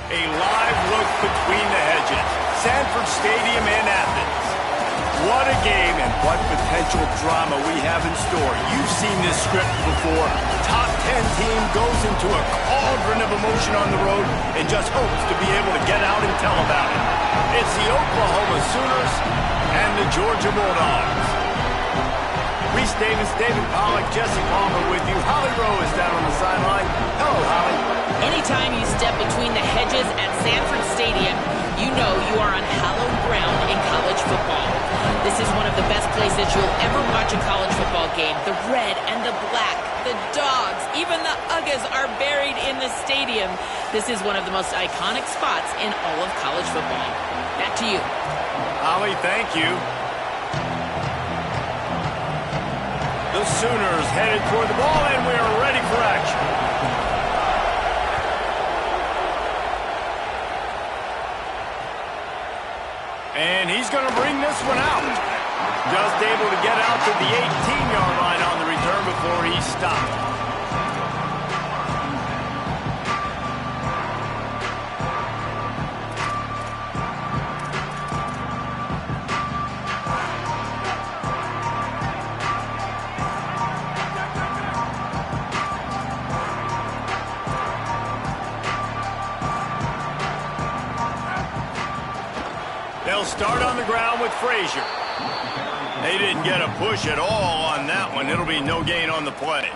A live look between the hedges. Sanford Stadium in Athens. What a game and what potential drama we have in store. You've seen this script before. Top 10 team goes into a cauldron of emotion on the road and just hopes to be able to get out and tell about it. It's the Oklahoma Sooners and the Georgia Bulldogs. Reese Davis, David Pollack, Jesse Palmer with you. Holly Rowe is down on the sideline. Hello, Holly. Anytime you step between the hedges at Sanford Stadium, you know you are on hallowed ground in college football. This is one of the best places you'll ever watch a college football game. The red and the black, the dogs, even the Uggas are buried in the stadium. This is one of the most iconic spots in all of college football. Back to you. Holly, thank you. The Sooners headed toward the ball, and we are ready for action. And he's going to bring this one out. Just able to get out to the 18-yard line on the return before he stopped. They'll start on the ground with Frazier. They didn't get a push at all on that one. It'll be no gain on the play.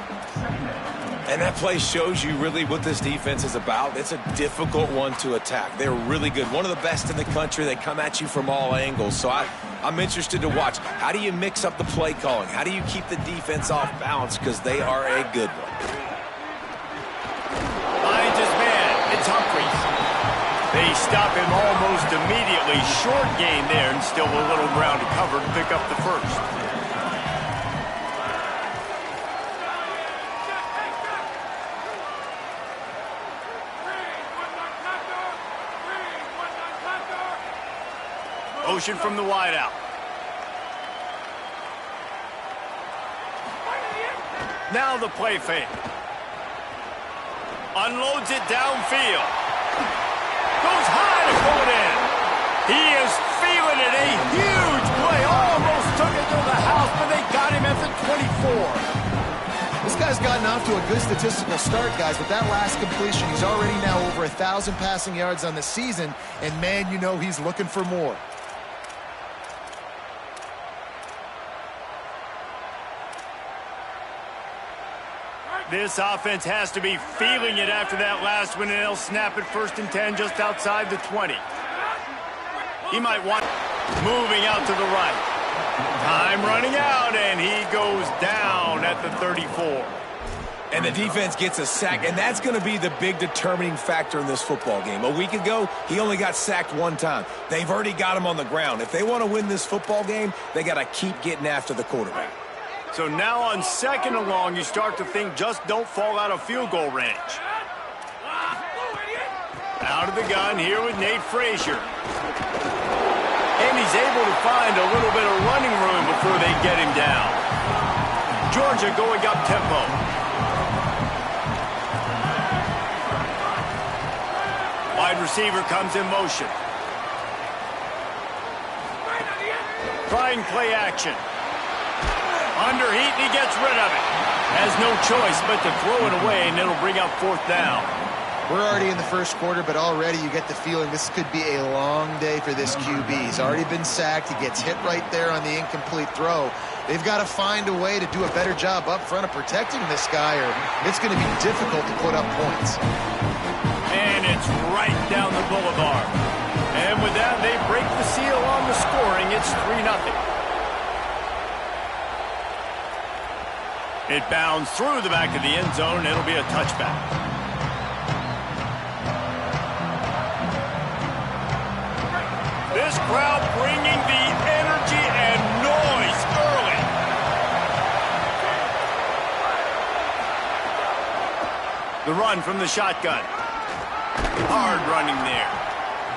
And that play shows you really what this defense is about. It's a difficult one to attack. They're really good. One of the best in the country. They come at you from all angles. So I'm interested to watch. How do you mix up the play calling? How do you keep the defense off balance? Because they are a good one. Finds his man. It's Humphries. They stop him almost immediately. Short gain there, and still a little ground to cover to pick up the first. Motion from the wideout. Now the play fake. Unloads it downfield. Goes high to pull it in. He is feeling it. A huge play. Almost took it to the house, but they got him at the 24. This guy's gotten off to a good statistical start, guys, but that last completion, he's already now over 1,000 passing yards on the season, and man, you know he's looking for more. This offense has to be feeling it after that last one, and they'll snap it 1st and 10 just outside the 20. He might want moving out to the right. Time running out, and he goes down at the 34. And the defense gets a sack, and that's going to be the big determining factor in this football game. A week ago, he only got sacked one time. They've already got him on the ground. If they want to win this football game, they got to keep getting after the quarterback. So now on 2nd and long, you start to think just don't fall out of field goal range. Out of the gun here with Nate Frazier. And he's able to find a little bit of running room before they get him down. Georgia going up tempo. Wide receiver comes in motion. Trying play action. Under heat, and he gets rid of it. Has no choice but to throw it away, and it'll bring up 4th down. We're already in the first quarter, but already you get the feeling this could be a long day for this QB. He's already been sacked. He gets hit right there on the incomplete throw. They've got to find a way to do a better job up front of protecting this guy, or it's going to be difficult to put up points. And it's right down the boulevard. And with that, they break the seal on the scoring. It's 3-0. It bounds through the back of the end zone. It'll be a touchback. This crowd bringing the energy and noise early. The run from the shotgun. Hard running there.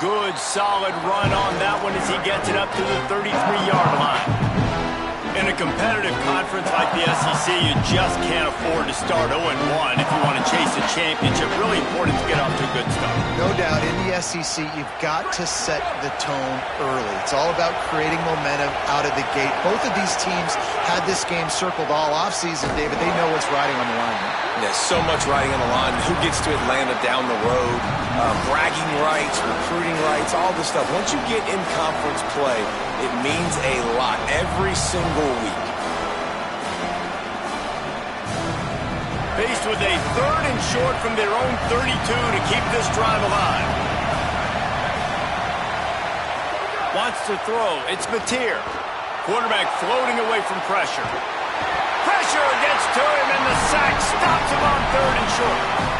Good, solid run on that one as he gets it up to the 33-yard line. In a competitive conference like the SEC, you just can't afford to start 0-1 if you want to chase a championship. Really important to get off to a good start. No doubt, in the SEC, you've got to set the tone early. It's all about creating momentum out of the gate. Both of these teams had this game circled all offseason, David. They know what's riding on the line. There's so much riding on the line. Who gets to Atlanta down the road? Bragging rights, recruiting rights, all this stuff. Once you get in conference play, it means a lot every single week. Faced with a 3rd and short from their own 32 to keep this drive alive. Wants to throw. It's Mateer. Quarterback floating away from pressure. Pressure gets to him, and the sack stops him on 3rd and short.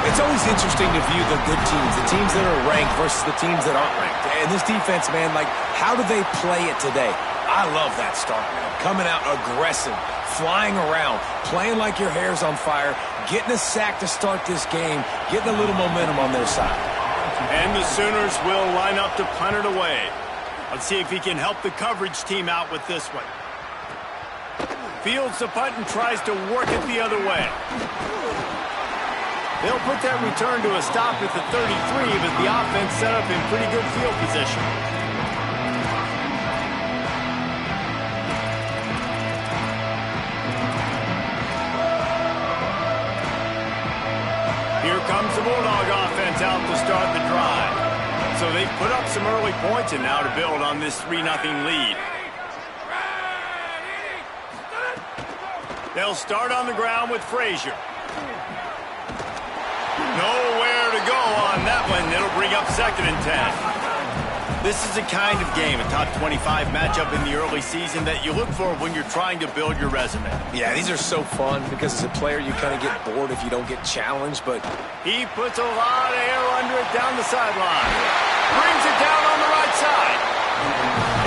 It's always interesting to view the good teams, the teams that are ranked versus the teams that aren't ranked. And this defense, man, like, how do they play it today? I love that start, man. Coming out aggressive, flying around, playing like your hair's on fire, getting a sack to start this game, getting a little momentum on their side. And the Sooners will line up to punt it away. Let's see if he can help the coverage team out with this one. Fields the punt and tries to work it the other way. They'll put that return to a stop at the 33, but the offense set up in pretty good field position. Here comes the Bulldog offense out to start the drive. So they've put up some early points and now to build on this 3-0 lead. They'll start on the ground with Frazier. Nowhere to go on that one. It'll bring up 2nd and 10. This is the kind of game, a top 25 matchup in the early season, that you look for when you're trying to build your resume. Yeah, these are so fun because as a player you kind of get bored if you don't get challenged, but he puts a lot of air under it down the sideline. Brings it down on the right side.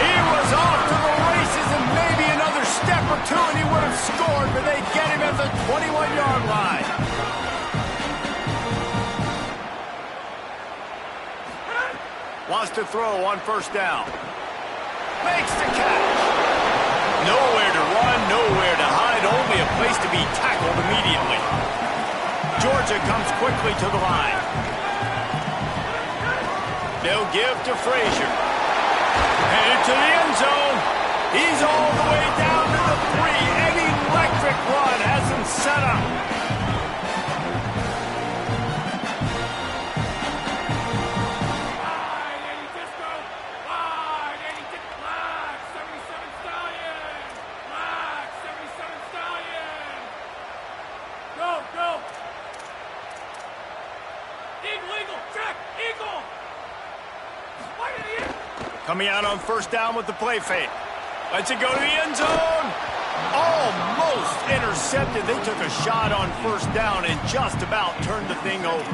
He was off to the races, and maybe another step or two and he would have scored, but they get him at the 21-yard line. Wants to throw on 1st down. Makes the catch. Nowhere to run, nowhere to hide, only a place to be tackled immediately. Georgia comes quickly to the line. They'll give to Frazier. Headed to the end zone. He's all the way down to the 3. An electric run has him set up. Coming out on 1st down with the play fake. Lets it go to the end zone. Almost intercepted. They took a shot on 1st down and just about turned the thing over.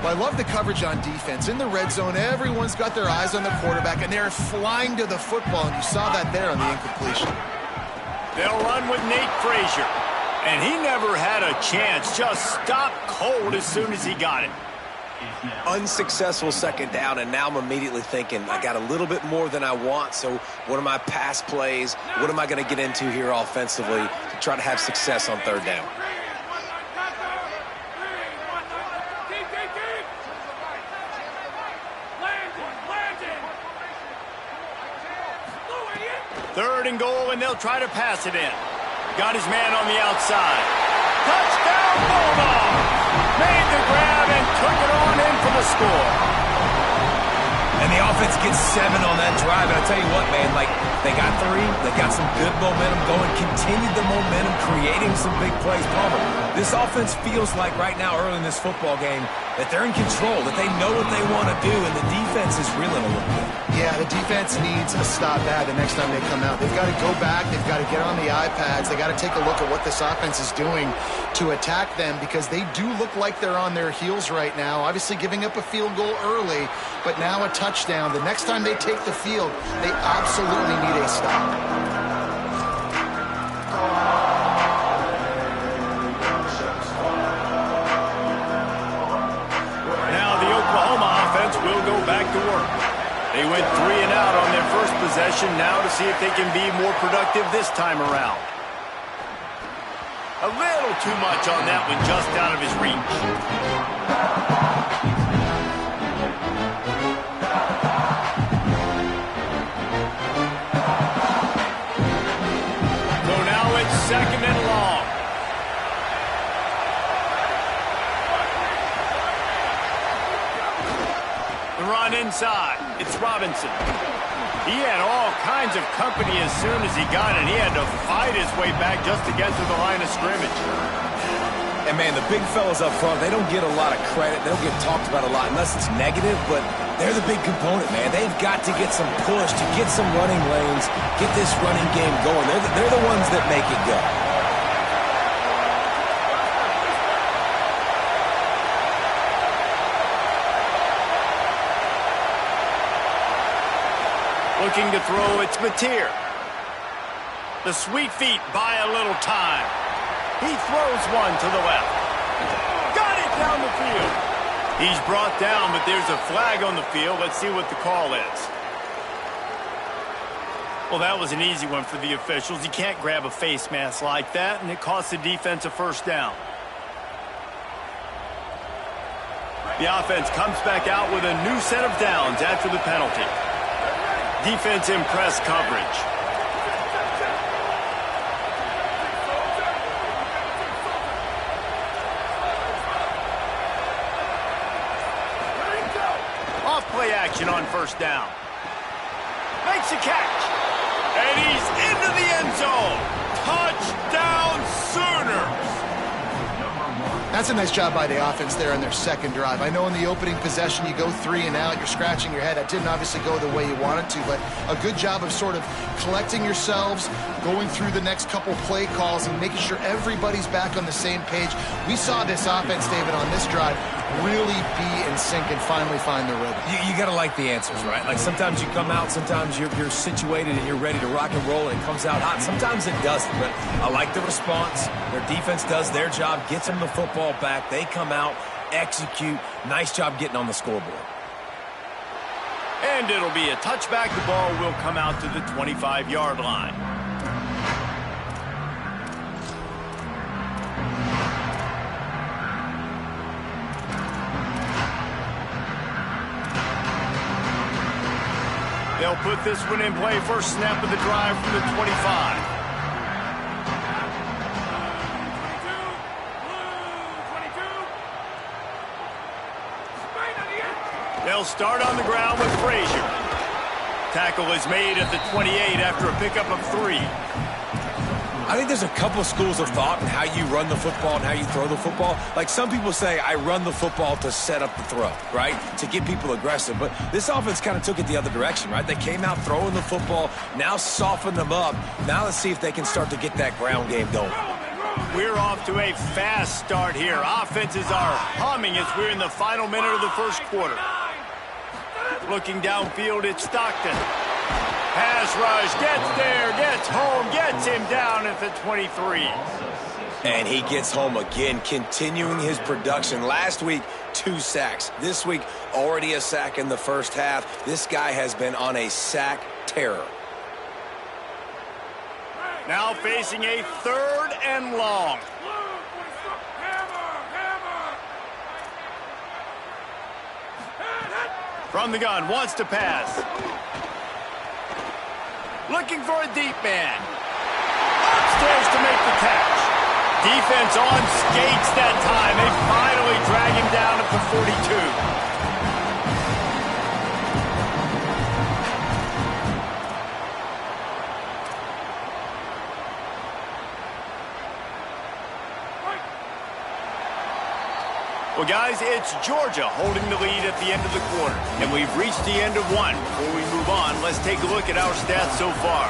Well, I love the coverage on defense. In the red zone, everyone's got their eyes on the quarterback, and they're flying to the football, and you saw that there on the incompletion. They'll run with Nate Frazier. And he never had a chance. Just stopped cold as soon as he got it. Unsuccessful 2nd down, and now I'm immediately thinking, I got a little bit more than I want, so what are my pass plays? What am I going to get into here offensively to try to have success on 3rd down? Third and goal, and they'll try to pass it in. Got his man on the outside. Touchdown, Bulldogs! Made the grab and took it on in for the score. And the offense gets 7 on that drive. And I tell you what, man, like, they got 3. They got some good momentum going, continued the momentum, creating some big plays. Palmer, this offense feels like right now, early in this football game, that they're in control, that they know what they want to do, and the defense is reeling a little bit. Yeah, the defense needs to stop that the next time they come out. They've got to go back. They've got to get on the iPads. They got to take a look at what this offense is doing to attack them, because they do look like they're on their heels right now. Obviously giving up a field goal early, but now a touchdown. The next time they take the field, they absolutely need a stop. Now the Oklahoma offense will go back to work. They went 3 and out on their first possession, now to see if they can be more productive this time around. A little too much on that one, just out of his reach. So now it's 2nd and long. The run inside. It's Robinson. He had all kinds of company as soon as he got it. He had to fight his way back just to get to the line of scrimmage. And, man, the big fellas up front, they don't get a lot of credit. They don't get talked about a lot unless it's negative, but they're the big component, man. They've got to get some push, to get some running lanes, get this running game going. They're the ones that make it go. Looking to throw, it's Mateer. The sweet feet buy a little time. He throws one to the left. Got it down the field. He's brought down, but there's a flag on the field. Let's see what the call is. Well, that was an easy one for the officials. You can't grab a face mask like that, and it costs the defense a first down. The offense comes back out with a new set of downs after the penalty. Defense in press coverage. Off play action on first down. Makes a catch. And he's into the end zone. Touchdown Sooners. That's a nice job by the offense there on their second drive. I know in the opening possession you go 3 and out, you're scratching your head. That didn't obviously go the way you wanted to, but a good job of sort of collecting yourselves, going through the next couple play calls and making sure everybody's back on the same page. We saw this offense, David, on this drive really be in sync and finally find the rhythm. You got to like the answers, right? Like sometimes you come out, sometimes you're situated and you're ready to rock and roll and it comes out hot. Sometimes it doesn't, but I like the response. Their defense does their job, gets them the football back. They come out, execute. Nice job getting on the scoreboard. And it'll be a touchback. The ball will come out to the 25-yard line. They'll put this one in play. First snap of the drive from the 25. They'll start on the ground with Frazier. Tackle is made at the 28 after a pickup of 3. I think there's a couple of schools of thought in how you run the football and how you throw the football. Like some people say, I run the football to set up the throw, right? To get people aggressive. But this offense kind of took it the other direction, right? They came out throwing the football, now softened them up. Now let's see if they can start to get that ground game going. We're off to a fast start here. Offenses are humming as we're in the final minute of the first quarter. Looking downfield, it's Stockton. Pass rush, gets there, gets home, gets him down at the 23. And he gets home again, continuing his production. Last week, 2 sacks. This week, already a sack in the first half. This guy has been on a sack terror. Now facing a 3rd and long. From the gun, wants to pass. Looking for a deep man. upstairs to make the catch. Defense on skates that time. They finally drag him down at the 42. Well, guys, it's Georgia holding the lead at the end of the quarter. And we've reached the end of one. Before we move on, let's take a look at our stats so far.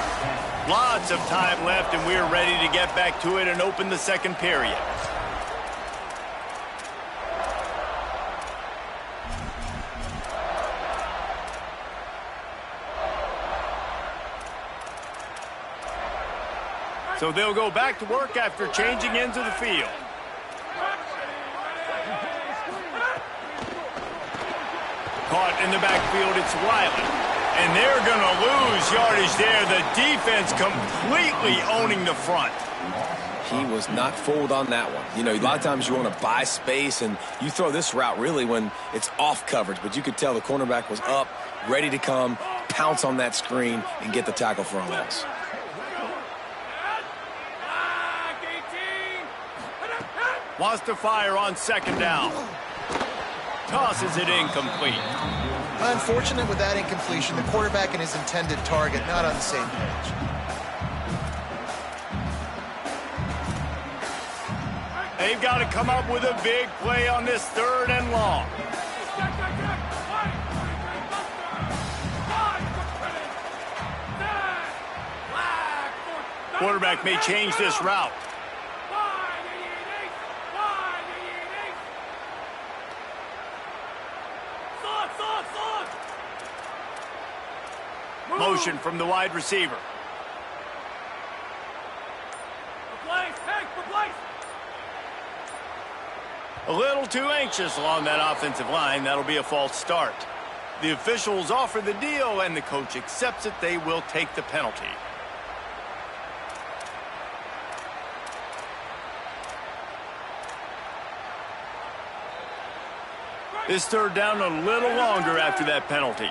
Lots of time left, and we're ready to get back to it and open the second period. So they'll go back to work after changing into the field. Caught in the backfield, it's Wiley. And they're going to lose yardage there. The defense completely owning the front. He was not fooled on that one. You know, a lot of times you want to buy space, and you throw this route really when it's off coverage. But you could tell the cornerback was up, ready to come, pounce on that screen, and get the tackle for a loss. Wants to fire on second down. Tosses it incomplete. Unfortunate with that incompletion. The quarterback and his intended target not on the same page. They've got to come up with a big play on this 3rd and long. Quarterback may change this route. Motion from the wide receiver. A little too anxious along that offensive line. That'll be a false start. The officials offer the deal, and the coach accepts it. They will take the penalty. This 3rd down a little longer after that penalty.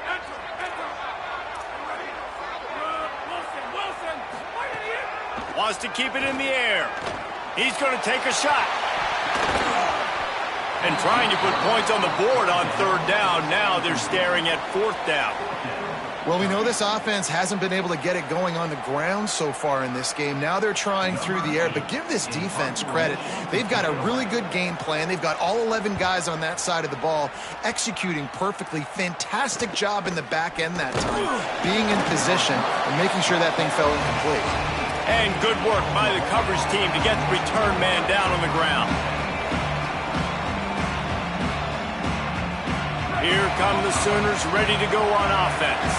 Wants to keep it in the air. He's going to take a shot. And trying to put points on the board on 3rd down. Now they're staring at 4th down. Well, we know this offense hasn't been able to get it going on the ground so far in this game. Now they're trying through the air, but give this defense credit. They've got a really good game plan. They've got all 11 guys on that side of the ball executing perfectly. Fantastic job in the back end that time, being in position and making sure that thing fell incomplete. And good work by the coverage team to get the return man down on the ground. Here come the Sooners ready to go on offense.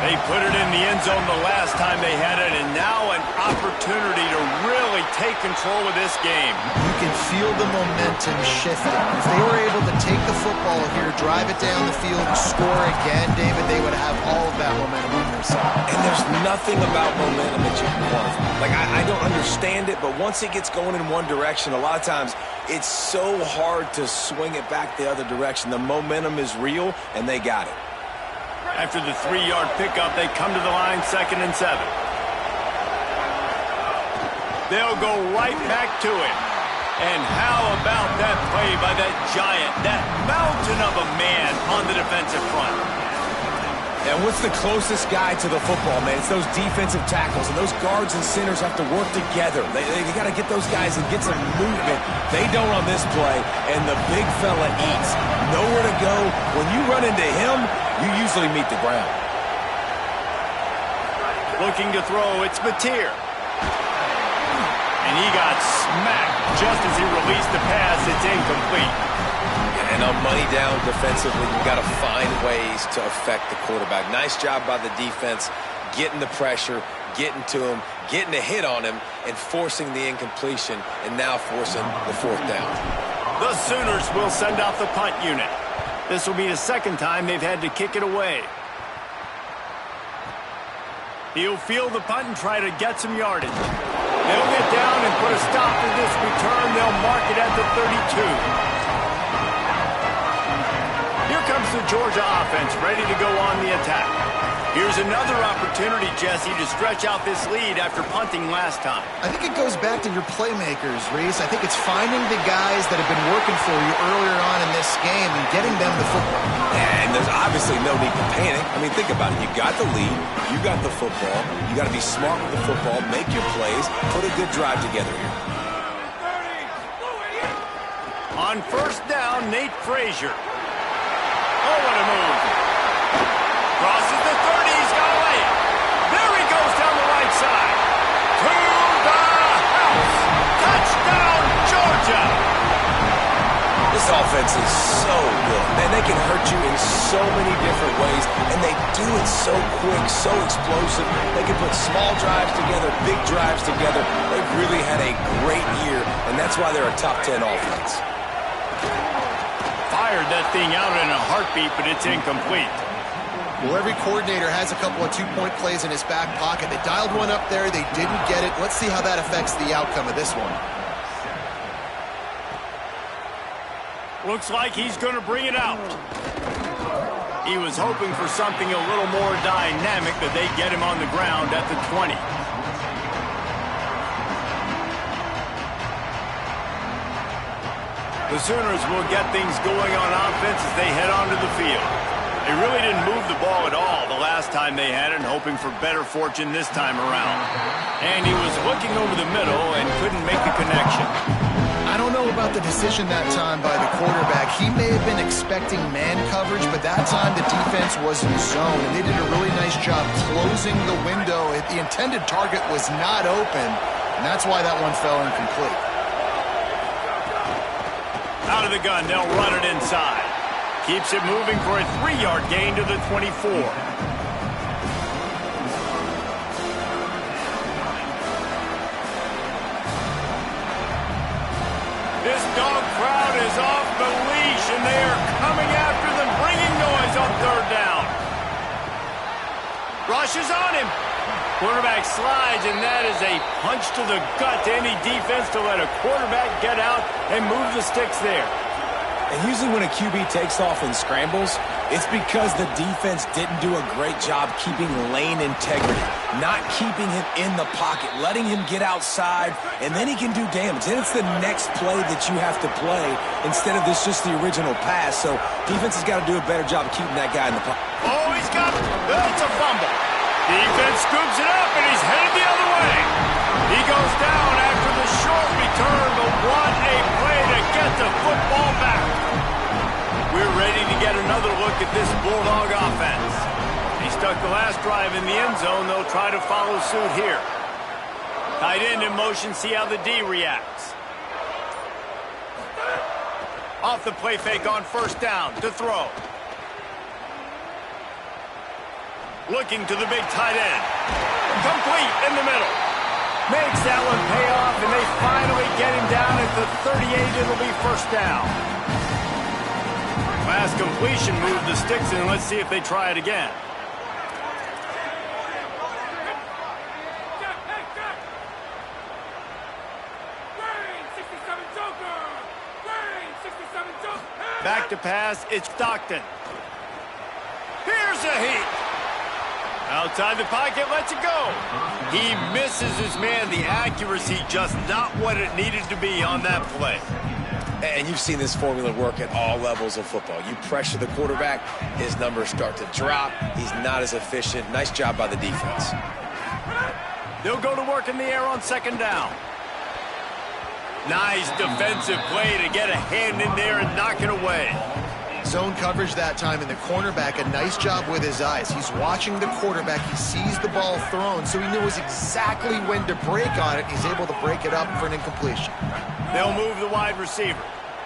They put it in the end zone the last time they had it, and now an opportunity to really take control of this game. You can feel the momentum shifting. If they were able to take the football here, drive it down the field, and score again, David, they would have all of that momentum on their side. And there's nothing about momentum that you can quantify. Like, I don't understand it, but once it gets going in one direction, a lot of times it's so hard to swing it back the other direction. The momentum is real, and they got it. After the 3-yard pickup, they come to the line 2nd and 7. They'll go right back to it. And how about that play by that giant, that mountain of a man on the defensive front? And what's the closest guy to the football, man? It's those defensive tackles, and those guards and centers have to work together. They got to get those guys and get some movement. They don't on this play, and the big fella eats. Nowhere to go. When you run into him, you usually meet the ground. Looking to throw, it's Mateer. And he got smacked just as he released the pass. It's incomplete. And on money down defensively, you've got to find ways to affect the quarterback. Nice job by the defense, getting the pressure, getting to him, getting a hit on him, and forcing the incompletion, and now forcing the 4th down. The Sooners will send out the punt unit. This will be the 2nd time they've had to kick it away. He'll field the punt and try to get some yardage. They'll get down and put a stop to this return. They'll mark it at the 32. Here comes the Georgia offense ready to go on the attack. Here's another opportunity, Jesse, to stretch out this lead after punting last time. I think it goes back to your playmakers, Reese. I think it's finding the guys that have been working for you earlier on in this game and getting them the football. And there's obviously no need to panic. I mean, think about it. You got the lead. You got the football. You got to be smart with the football. Make your plays. Put a good drive together here. On first down, Nate Frazier. Oh, what a move. Crosses the 30. He's got a lane. There he goes down the right side. To the house. Touchdown, Georgia. This offense is so good. Man, they can hurt you in so many different ways, and they do it so quick, so explosive. They can put small drives together, big drives together. They've really had a great year, and that's why they're a top 10 offense. Fired that thing out in a heartbeat, but it's incomplete. Well, every coordinator has a couple of two-point plays in his back pocket. They dialed one up there. They didn't get it. Let's see how that affects the outcome of this one. Looks like he's going to bring it out. He was hoping for something a little more dynamic, but they get him on the ground at the 20. The Sooners will get things going on offense as they head onto the field. They really didn't move the ball at all the last time they had it, hoping for better fortune this time around. And he was looking over the middle and couldn't make the connection. I don't know about the decision that time by the quarterback. He may have been expecting man coverage, but that time the defense was in zone, and they did a really nice job closing the window. The intended target was not open, and that's why that one fell incomplete. Out of the gun, they'll run it inside. Keeps it moving for a 3-yard gain to the 24. This dog crowd is off the leash, and they are coming after them, bringing noise on third down. Rushes on him. Quarterback slides, and that is a punch to the gut to any defense to let a quarterback get out and move the sticks there. And usually when a QB takes off and scrambles, it's because the defense didn't do a great job keeping lane integrity, not keeping him in the pocket, letting him get outside, and then he can do damage. Then it's the next play that you have to play instead of this just the original pass. So defense has got to do a better job of keeping that guy in the pocket. Oh, he's got it. That's a fumble. Defense scoops it up, and he's headed the other way. He goes down after the short return, but what a play to get the football back. We're ready to get another look at this Bulldog offense. He stuck the last drive in the end zone. They'll try to follow suit here. Tight end in motion, see how the D reacts. Off the play fake on first down to throw. Looking to the big tight end. Complete in the middle. Makes that one pay off, and they finally get him down at the 38. It'll be first down. Last completion moved the sticks in. Let's see if they try it again. Back to pass. It's Stockton. Here's a heat. Outside the pocket, lets it go. He misses his man. The accuracy just not what it needed to be on that play. And you've seen this formula work at all levels of football. You pressure the quarterback, his numbers start to drop. He's not as efficient. Nice job by the defense. They'll go to work in the air on second down. Nice defensive play to get a hand in there and knock it away. Zone coverage that time, and the cornerback, a nice job with his eyes. He's watching the quarterback. He sees the ball thrown, so he knows exactly when to break on it. He's able to break it up for an incompletion. They'll move the wide receiver.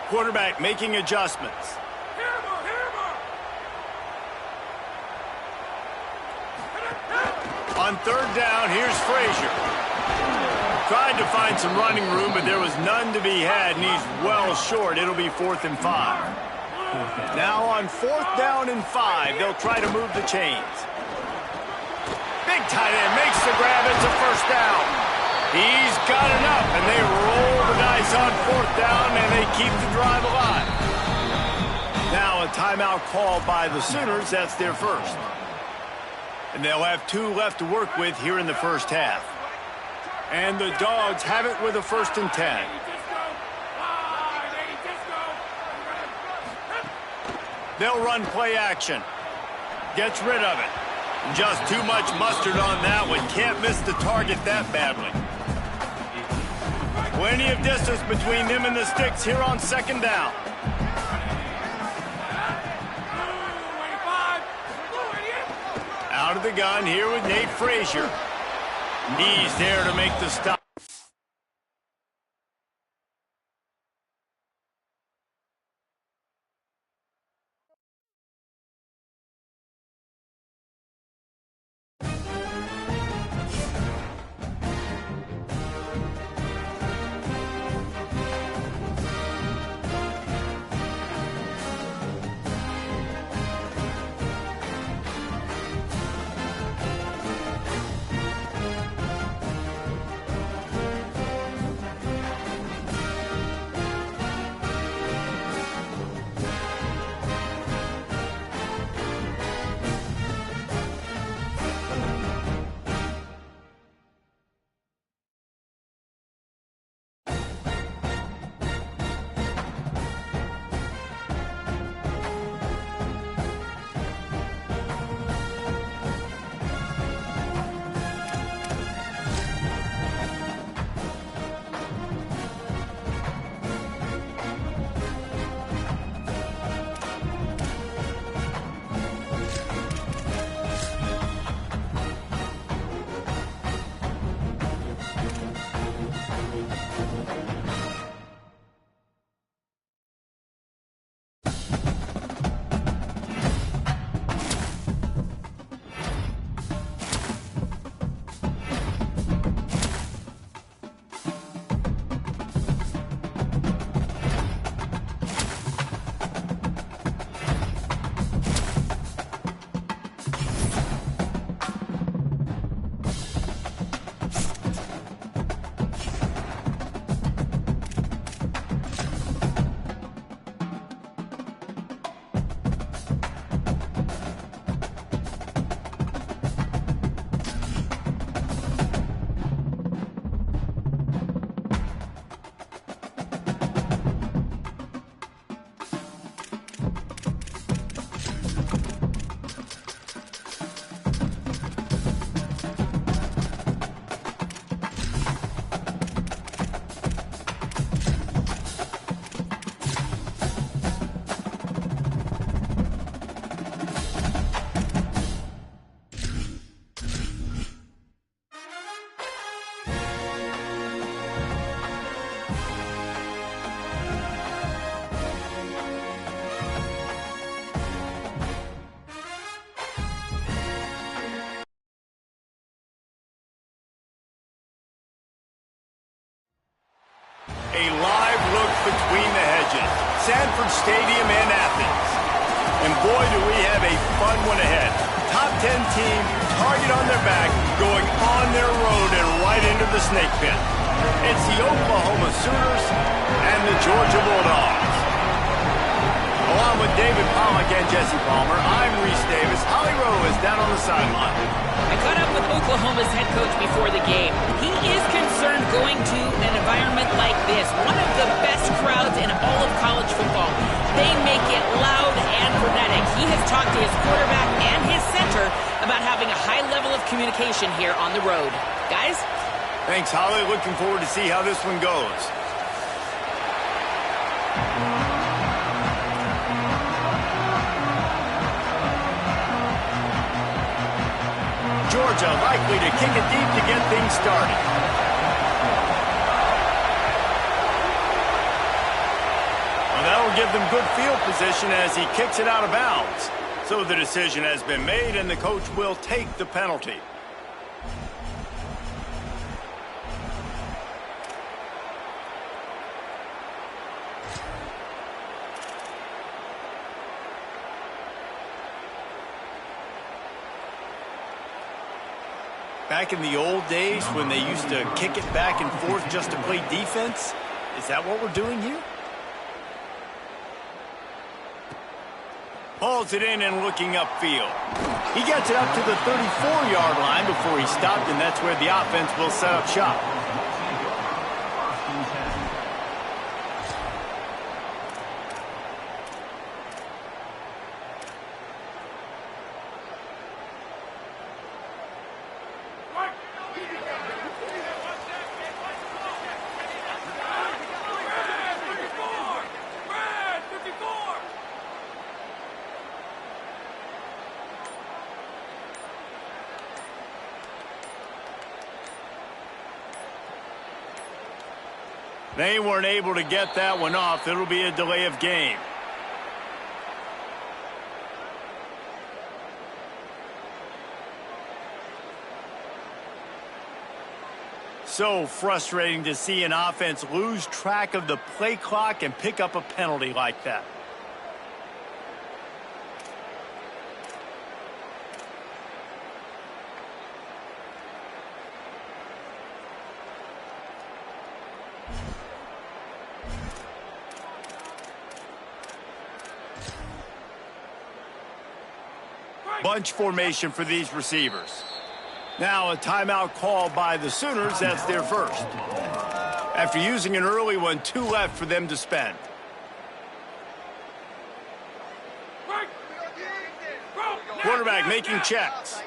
Quarterback making adjustments. On third down, here's Frazier. Tried to find some running room, but there was none to be had, and he's well short. It'll be 4th and 5. Now on 4th down and 5, they'll try to move the chains. Big tight end makes the grab. It's a first down. He's got enough, and they roll the dice on 4th down, and they keep the drive alive. Now a timeout called by the Sooners. That's their first. And they'll have 2 left to work with here in the first half. And the Dogs have it with a 1st and 10. They'll run play action. Gets rid of it. Just too much mustard on that one. Can't miss the target that badly. Plenty of distance between them and the sticks here on 2nd down. Out of the gun here with Nate Frazier. He's there to make the stop. A live look between the hedges. Sanford Stadium and Athens. And boy, do we have a fun one ahead. Top 10 team, target on their back, going on their road and right into the snake pit. It's the Oklahoma Sooners and the Georgia Bulldogs. Along with David Pollack and Jesse Palmer, I'm Reese Davis. Holly Rowe is down on the sideline. I caught up with Oklahoma's head coach before the game. He is concerned going to an environment like this, one of the best crowds in all of college football. They make it loud and frenetic. He has talked to his quarterback and his center about having a high level of communication here on the road. Guys? Thanks, Holly. Looking forward to see how this one goes. Georgia likely to kick it deep to get things started. Well, that'll give them good field position as he kicks it out of bounds. So the decision has been made, and the coach will take the penalty. Back in the old days when they used to kick it back and forth just to play defense, is that what we're doing here? Pulls it in and looking upfield. He gets it up to the 34-yard line before he stopped, and that's where the offense will set up shop. They weren't able to get that one off. It'll be a delay of game. So frustrating to see an offense lose track of the play clock and pick up a penalty like that. Bunch formation for these receivers. Now a timeout called by the Sooners. That's their first. After using an early one, 2 left for them to spend. Quarterback making checks.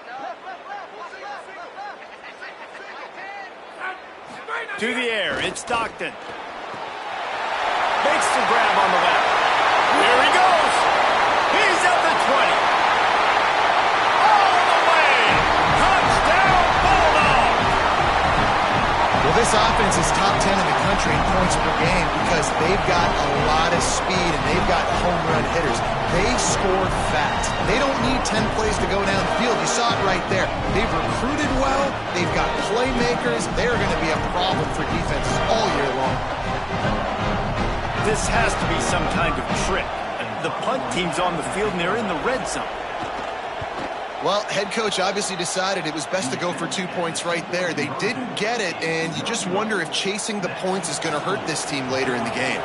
To the air, it's Stockton. Makes the grab on the left. There he goes. He's at the 20. Well, this offense is top 10 in the country in points per game because they've got a lot of speed and they've got home run hitters. They scored fast. They don't need 10 plays to go down the field. You saw it right there. They've recruited well. They've got playmakers. They're going to be a problem for defenses all year long. This has to be some kind of trick. The punt team's on the field and they're in the red zone. Well, head coach obviously decided it was best to go for 2 points right there. They didn't get it, and you just wonder if chasing the points is going to hurt this team later in the game.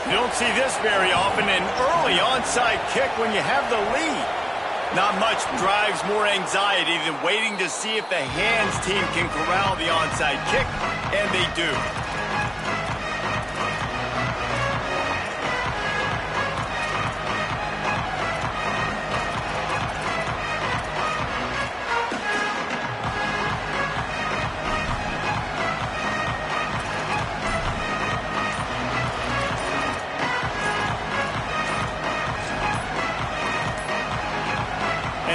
You don't see this very often, an early onside kick when you have the lead. Not much drives more anxiety than waiting to see if the hands team can corral the onside kick, and they do.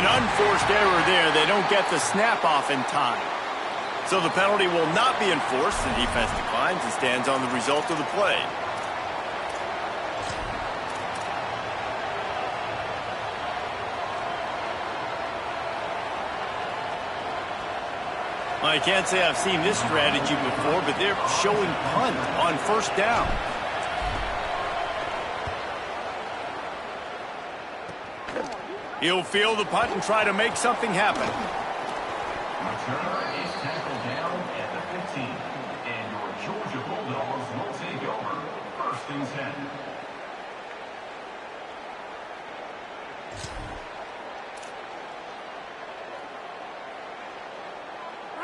Unforced error there. They don't get the snap off in time. So the penalty will not be enforced. The defense declines and stands on the result of the play. I can't say I've seen this strategy before, but they're showing punt on first down. He'll field the punt and try to make something happen. Returner is tackled down at the 15, and your Georgia Bulldogs will take over 1st and 10.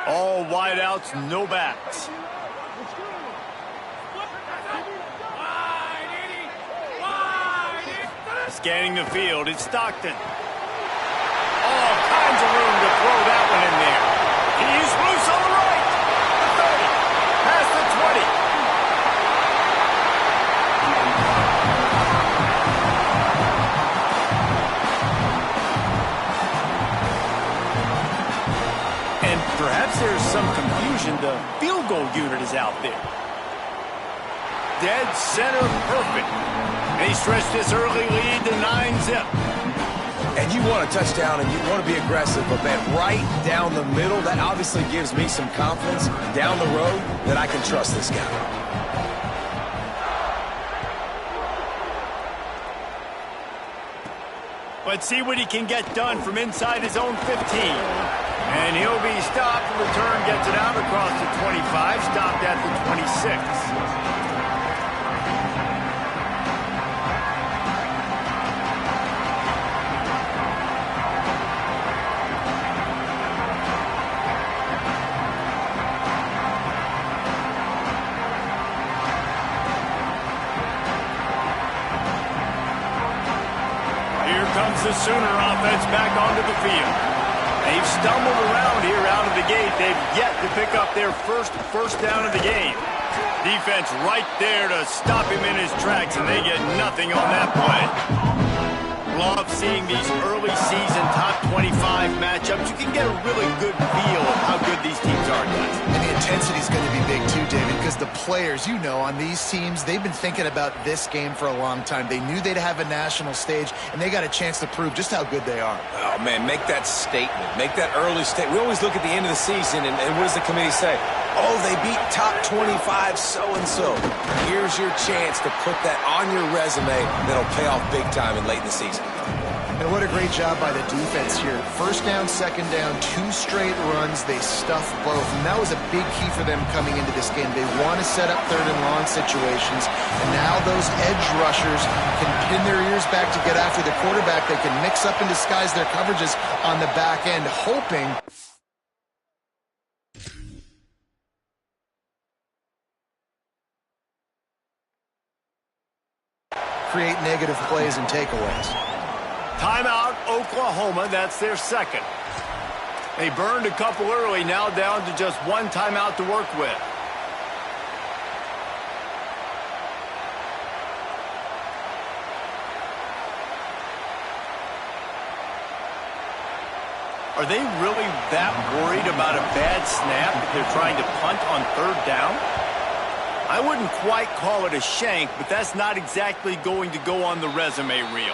All wideouts, no backs. Scanning the field, it's Stockton. All kinds of room to throw that one in there. He's loose on the right. The 30, past the 20. And perhaps there's some confusion. The field goal unit is out there. Dead center perfect. They stretch this early lead to 9-zip. And you want a touchdown and you want to be aggressive, but man, right down the middle, that obviously gives me some confidence down the road that I can trust this guy. Let's see what he can get done from inside his own 15. And he'll be stopped. The return gets it out across the 25, stopped at the 26. comes the Sooner offense back onto the field. They've stumbled around here out of the gate. They've yet to pick up their first down of the game. Defense right there to stop him in his tracks, and they get nothing on that play. Love seeing these early season top 25 matchups. You can get a really good feel of how good these teams are, guys. And the intensity is going to be big too, David, because the players, you know, on these teams, they've been thinking about this game for a long time. They knew they'd have a national stage, and they got a chance to prove just how good they are. Oh, man, make that statement. Make that early statement. We always look at the end of the season, and what does the committee say? Oh, they beat top 25 so-and-so. Here's your chance to put that on your resume that'll pay off big time in late in the season. And what a great job by the defense here. First down, second down, 2 straight runs. They stuffed both. And that was a big key for them coming into this game. They want to set up third and long situations. And now those edge rushers can pin their ears back to get after the quarterback. They can mix up and disguise their coverages on the back end, hoping create negative plays and takeaways. Timeout, Oklahoma. That's their second. They burned a couple early, now down to just 1 timeout to work with. Are they really that worried about a bad snap if they're trying to punt on 3rd down? I wouldn't quite call it a shank, but that's not exactly going to go on the resume reel.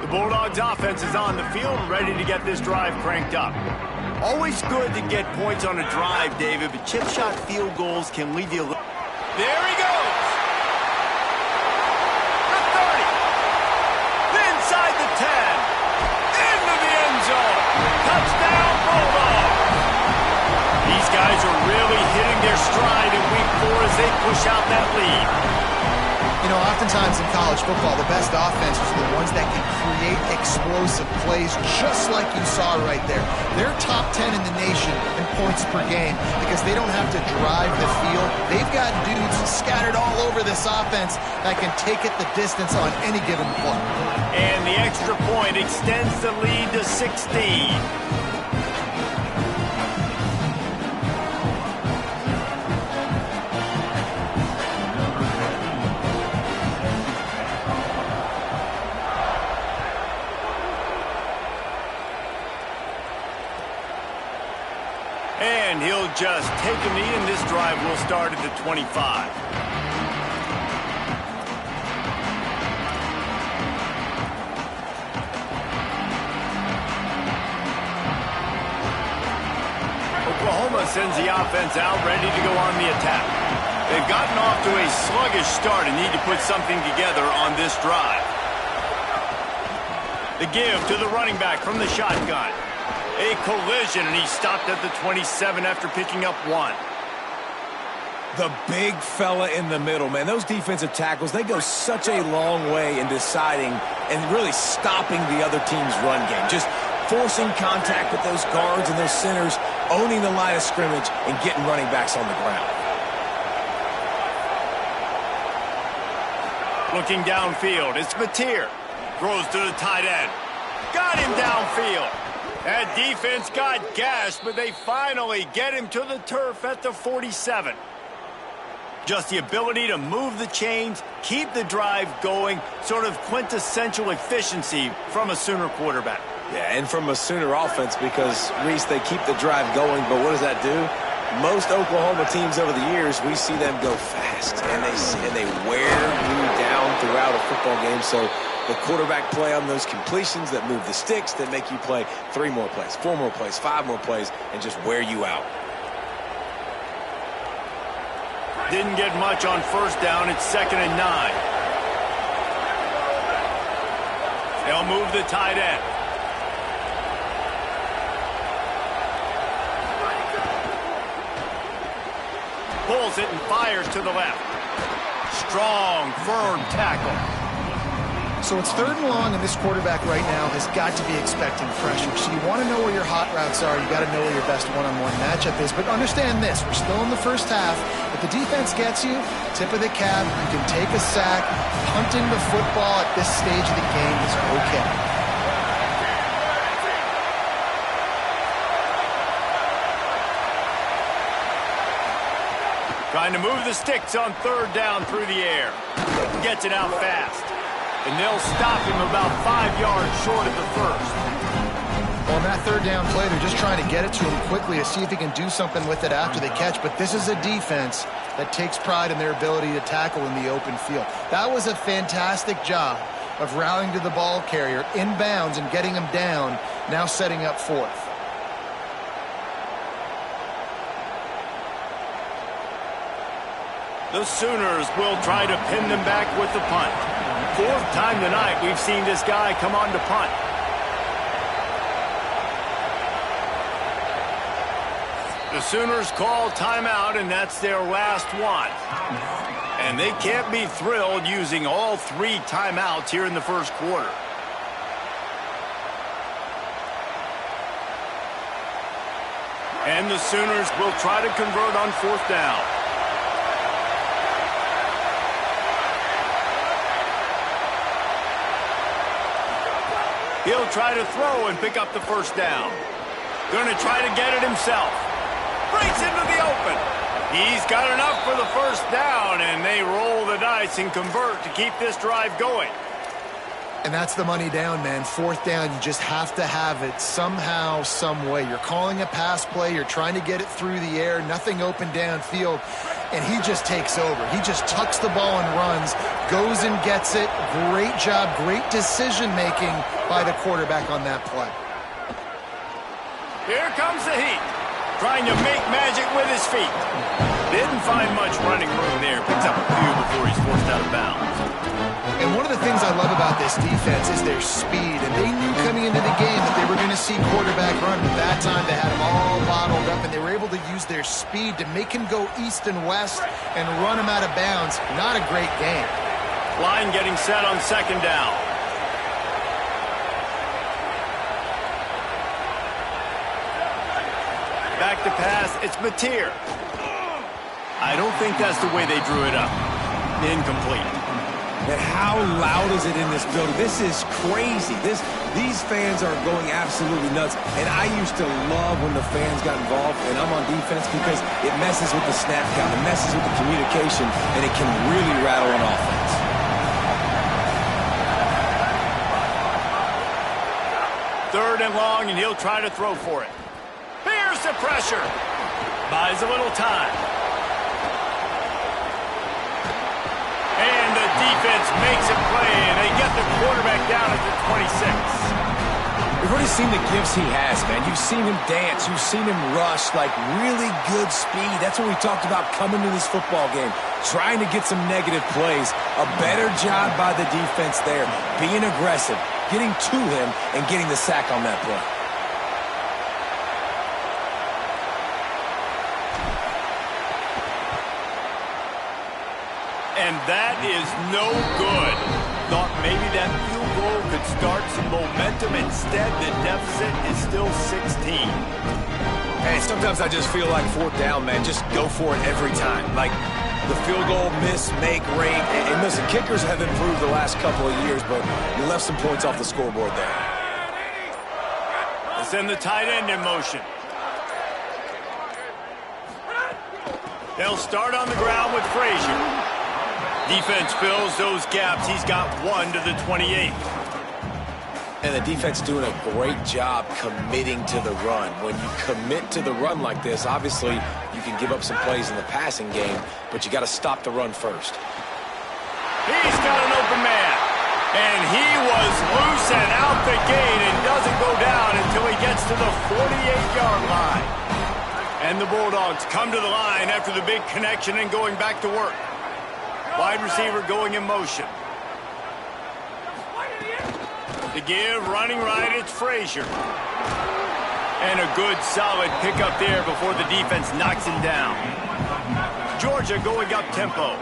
The Bulldogs offense is on the field, ready to get this drive cranked up. Always good to get points on a drive, David, but chip shot field goals can leave you a little... There he goes! The 30! Inside the 10! Into the end zone! Touchdown, Bulldogs! These guys are really hitting their stride in week 4 as they push out that lead. You know, oftentimes in college football, the best offenses are the ones that can create explosive plays just like you saw right there. They're top 10 in the nation in points per game because they don't have to drive the field. They've got dudes scattered all over this offense that can take it the distance on any given play. And the extra point extends the lead to 16. And he'll just take a knee, and this drive will start at the 25. Oklahoma sends the offense out, ready to go on the attack. They've gotten off to a sluggish start and need to put something together on this drive. The give to the running back from the shotgun. A collision, and he stopped at the 27 after picking up 1. The big fella in the middle, man. Those defensive tackles, they go such a long way in deciding and really stopping the other team's run game. Just forcing contact with those guards and those centers, owning the line of scrimmage, and getting running backs on the ground. Looking downfield, it's Mateer. Throws to the tight end. Got him downfield. That defense got gashed, but they finally get him to the turf at the 47. Just the ability to move the chains, keep the drive going, sort of quintessential efficiency from a Sooner quarterback. Yeah, and from a Sooner offense because, Reese, they keep the drive going, but what does that do? Most Oklahoma teams over the years, we see them go fast, and they wear you down throughout a football game, so the quarterback play on those completions that move the sticks that make you play 3 more plays, 4 more plays, 5 more plays, and just wear you out. Didn't get much on first down. It's 2nd and 9. They'll move the tight end. Pulls it and fires to the left. Strong, firm tackle. So it's 3rd and long, and this quarterback right now has got to be expecting pressure. So you want to know where your hot routes are. You got to know where your best one-on-one matchup is. But understand this, we're still in the first half. If the defense gets you, tip of the cap, you can take a sack. Punting the football at this stage of the game is okay. Trying to move the sticks on 3rd down through the air. Gets it out fast. And they'll stop him about 5 yards short of the first. Well, on that 3rd down play, they're just trying to get it to him quickly to see if he can do something with it after the catch. But this is a defense that takes pride in their ability to tackle in the open field. That was a fantastic job of rallying to the ball carrier, inbounds, and getting him down, now setting up 4th. The Sooners will try to pin them back with the punt. 4th time tonight we've seen this guy come on to punt. The Sooners call timeout, and that's their last one. And they can't be thrilled using all 3 timeouts here in the first quarter. And the Sooners will try to convert on 4th down. He'll try to throw and pick up the 1st down. Going to try to get it himself. Breaks into the open. He's got enough for the 1st down, and they roll the dice and convert to keep this drive going. And that's the money down, man. 4th down, you just have to have it somehow, some way. You're calling a pass play. You're trying to get it through the air. Nothing open downfield. And he just takes over. He just tucks the ball and runs, goes and gets it. Great job, great decision-making by the quarterback on that play. Here comes the heat. Trying to make magic with his feet. Didn't find much running room there. Picks up a few before he's forced out of bounds. And one of the things I love about this defense is their speed. And they knew coming into the game that they were going to see quarterback run. But that time they had him all bottled up, and they were able to use their speed to make him go east and west and run him out of bounds. Not a great game. Line getting set on 2nd down. Back to pass, it's Mateer. I don't think that's the way they drew it up. Incomplete. And how loud is it in this building? This is crazy. These fans are going absolutely nuts. And I used to love when the fans got involved, and I'm on defense, because it messes with the snap count, it messes with the communication, and it can really rattle an offense. Third and long, and he'll try to throw for it. Here's the pressure. Buys a little time. And the defense makes a play, and they get the quarterback down at the 26. We've already seen the gifts he has, man. You've seen him dance. You've seen him rush, like really good speed. That's what we talked about coming to this football game, trying to get some negative plays. A better job by the defense there, being aggressive, getting to him, and getting the sack on that play. And that is no good. Thought maybe that field goal could start some momentum. Instead, the deficit is still 16. Hey, sometimes I just feel like 4th down, man. Just go for it every time. Like the field goal, miss, make, rate. And listen, kickers have improved the last couple of years, but you left some points off the scoreboard there. They send the tight end in motion. They'll start on the ground with Frazier. Defense fills those gaps. He's got 1 to the 28. And the defense doing a great job committing to the run. When you commit to the run like this, obviously you can give up some plays in the passing game, but you got to stop the run first. He's got an open man. And he was loose and out the gate and doesn't go down until he gets to the 48-yard line. And the Bulldogs come to the line after the big connection and going back to work. Wide receiver going in motion. To give, running right, it's Frazier. And a good, solid pickup there before the defense knocks him down. Georgia going up tempo.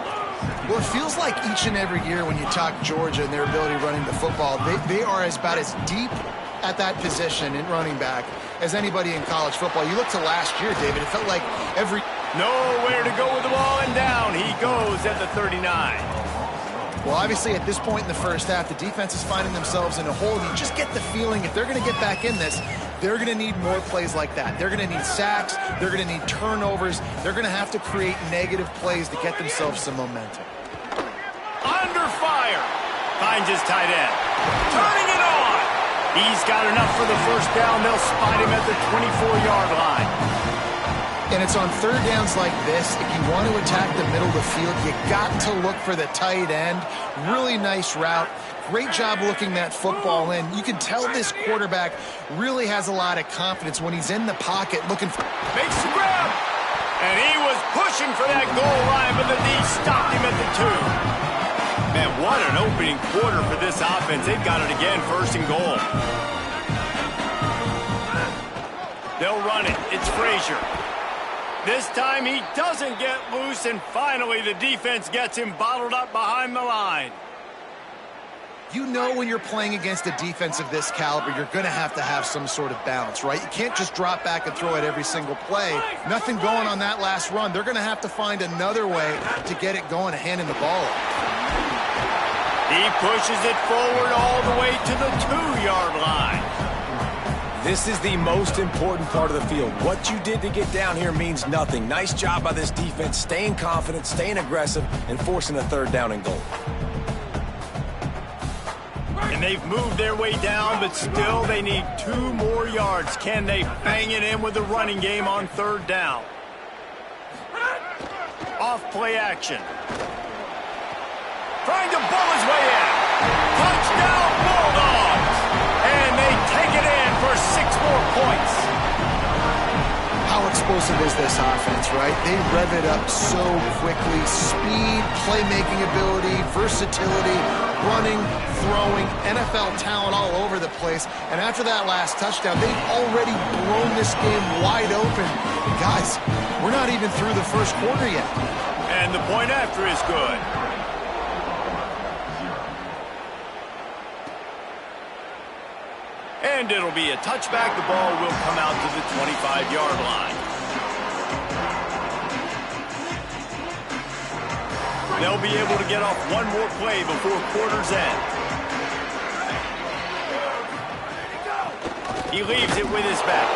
Well, it feels like each and every year when you talk Georgia and their ability running the football, they are about as deep at that position in running back as anybody in college football. You look to last year, David, it felt like every... Nowhere to go with the ball, and down he goes at the 39. Well, obviously, at this point in the first half, the defense is finding themselves in a hole. You just get the feeling if they're going to get back in this, they're going to need more plays like that. They're going to need sacks. They're going to need turnovers. They're going to have to create negative plays to get themselves some momentum. Under fire. Finds his tight end. Turning it on. He's got enough for the first down. They'll spot him at the 24-yard line. And it's on third downs like this, if you want to attack the middle of the field, you got to look for the tight end. Really nice route. Great job looking that football in. You can tell this quarterback really has a lot of confidence when he's in the pocket looking for... Makes the grab. And he was pushing for that goal line, but the D stopped him at the 2. Man, what an opening quarter for this offense. They've got it again, first and goal. They'll run it. It's Frazier. This time he doesn't get loose, and finally the defense gets him bottled up behind the line. You know when you're playing against a defense of this caliber, you're going to have some sort of balance, right? You can't just drop back and throw it every single play. Nothing going on that last run. They're going to have to find another way to get it going, handing the ball off. He pushes it forward all the way to the 2-yard line. This is the most important part of the field. What you did to get down here means nothing. Nice job by this defense, staying confident, staying aggressive, and forcing a third down and goal. And they've moved their way down, but still they need 2 more yards. Can they bang it in with the running game on third down? Off play action. Trying to bull his way in. Touchdown Bulldogs! And they take it in for 6 more points. How explosive is this offense, right? They rev it up so quickly. Speed, playmaking ability, versatility, running, throwing, NFL talent all over the place. And after that last touchdown, they've already blown this game wide open. And guys, we're not even through the first quarter yet. And the point after is good. And it'll be a touchback. The ball will come out to the 25-yard line. They'll be able to get off one more play before quarter's end. He leaves it with his back.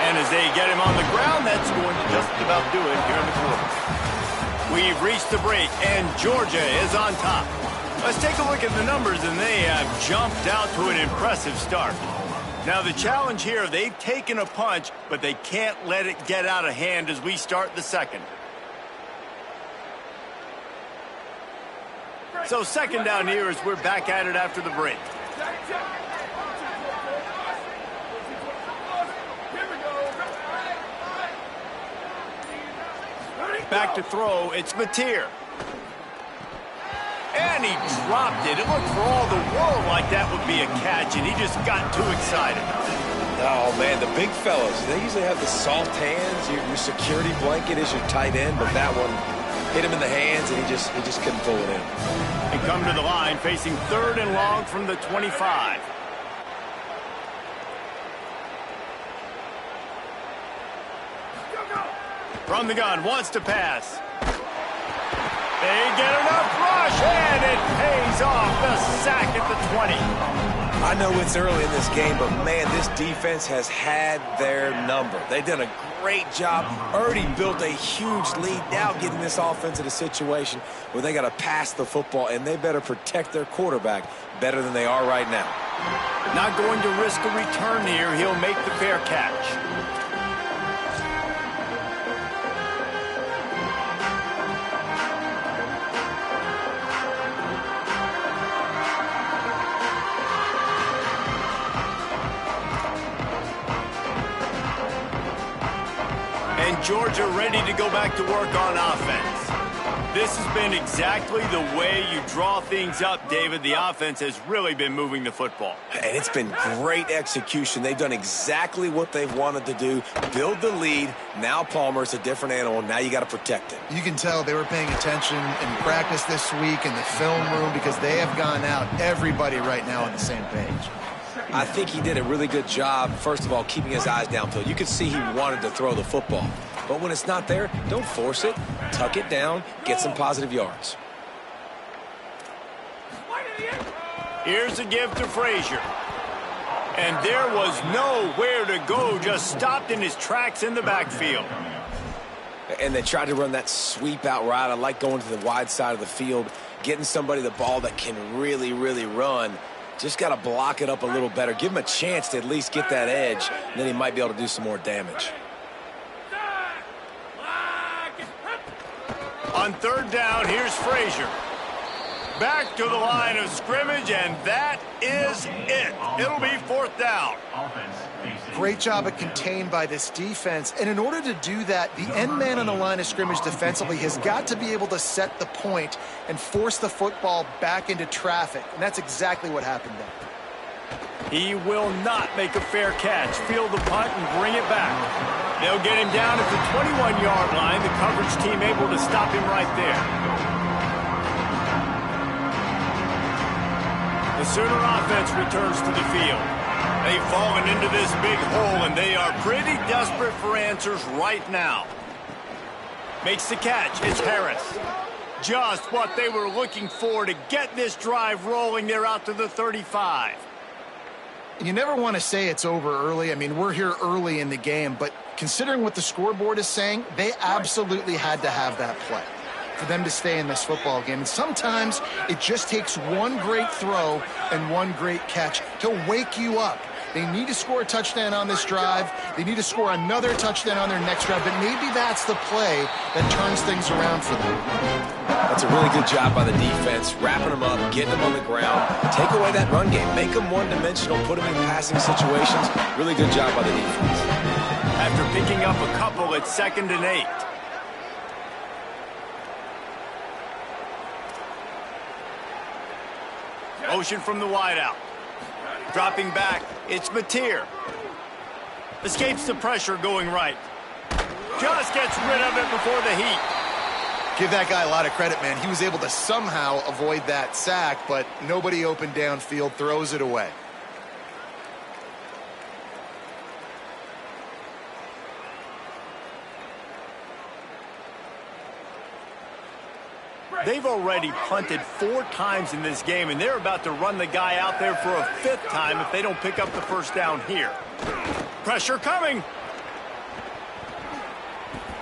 And as they get him on the ground, that's going to just about do it here in the quarter. We've reached the break, and Georgia is on top. Let's take a look at the numbers, and they have jumped out to an impressive start. Now, the challenge here, they've taken a punch, but they can't let it get out of hand as we start the second. So second down here as we're back at it after the break. Back to throw, it's Mateer. And he dropped it. It looked for all the world like that would be a catch, and he just got too excited. Oh, man, the big fellas, they usually have the soft hands. Your security blanket is your tight end, but that one hit him in the hands, and he just couldn't pull it in. They come to the line facing third and long from the 25. From the gun, wants to pass. They get enough rush, and it pays off. The sack at the 20. I know it's early in this game, but, man, this defense has had their number. They've done a great job. Already built a huge lead. Now getting this offense in a situation where they got to pass the football, and they better protect their quarterback better than they are right now. Not going to risk a return here. He'll make the fair catch. Georgia ready to go back to work on offense. This has been exactly the way you draw things up, David. The offense has really been moving the football. And it's been great execution. They've done exactly what they've wanted to do. Build the lead. Now Palmer's a different animal. Now you got to protect him. You can tell they were paying attention in practice this week in the film room because they have gone out, everybody right now on the same page. I think he did a really good job, first of all, keeping his eyes downfield. You could see he wanted to throw the football. But when it's not there, don't force it. Tuck it down. Get some positive yards. Here's a give to Frazier. And there was nowhere to go, just stopped in his tracks in the backfield. And they tried to run that sweep out route. I like going to the wide side of the field, getting somebody the ball that can really, really run. Just got to block it up a little better. Give him a chance to at least get that edge, and then he might be able to do some more damage. On third down, here's Frazier. Back to the line of scrimmage, and that is it. It'll be fourth down. Great job at contained by this defense. And in order to do that, the end man on the line of scrimmage defensively has got to be able to set the point and force the football back into traffic. And that's exactly what happened there. He will not make a fair catch. Field the punt and bring it back. They'll get him down at the 21-yard line. The coverage team able to stop him right there. The Sooner offense returns to the field. They've fallen into this big hole, and they are pretty desperate for answers right now. Makes the catch. It's Harris. Just what they were looking for to get this drive rolling. They're out to the 35. You never want to say it's over early. I mean, we're here early in the game, but considering what the scoreboard is saying, they absolutely had to have that play for them to stay in this football game. And sometimes it just takes one great throw and one great catch to wake you up. They need to score a touchdown on this drive. They need to score another touchdown on their next drive, but maybe that's the play that turns things around for them. That's a really good job by the defense, wrapping them up, getting them on the ground. Take away that run game. Make them one-dimensional, put them in passing situations. Really good job by the defense. After picking up a couple, it's 2nd and 8. Motion from the wideout. Dropping back, it's Mateer. Escapes the pressure going right. Just gets rid of it before the heat. Give that guy a lot of credit, man. He was able to somehow avoid that sack, but nobody open downfield, throws it away. They've already punted 4 times in this game, and they're about to run the guy out there for a 5th time if they don't pick up the first down here. Pressure coming.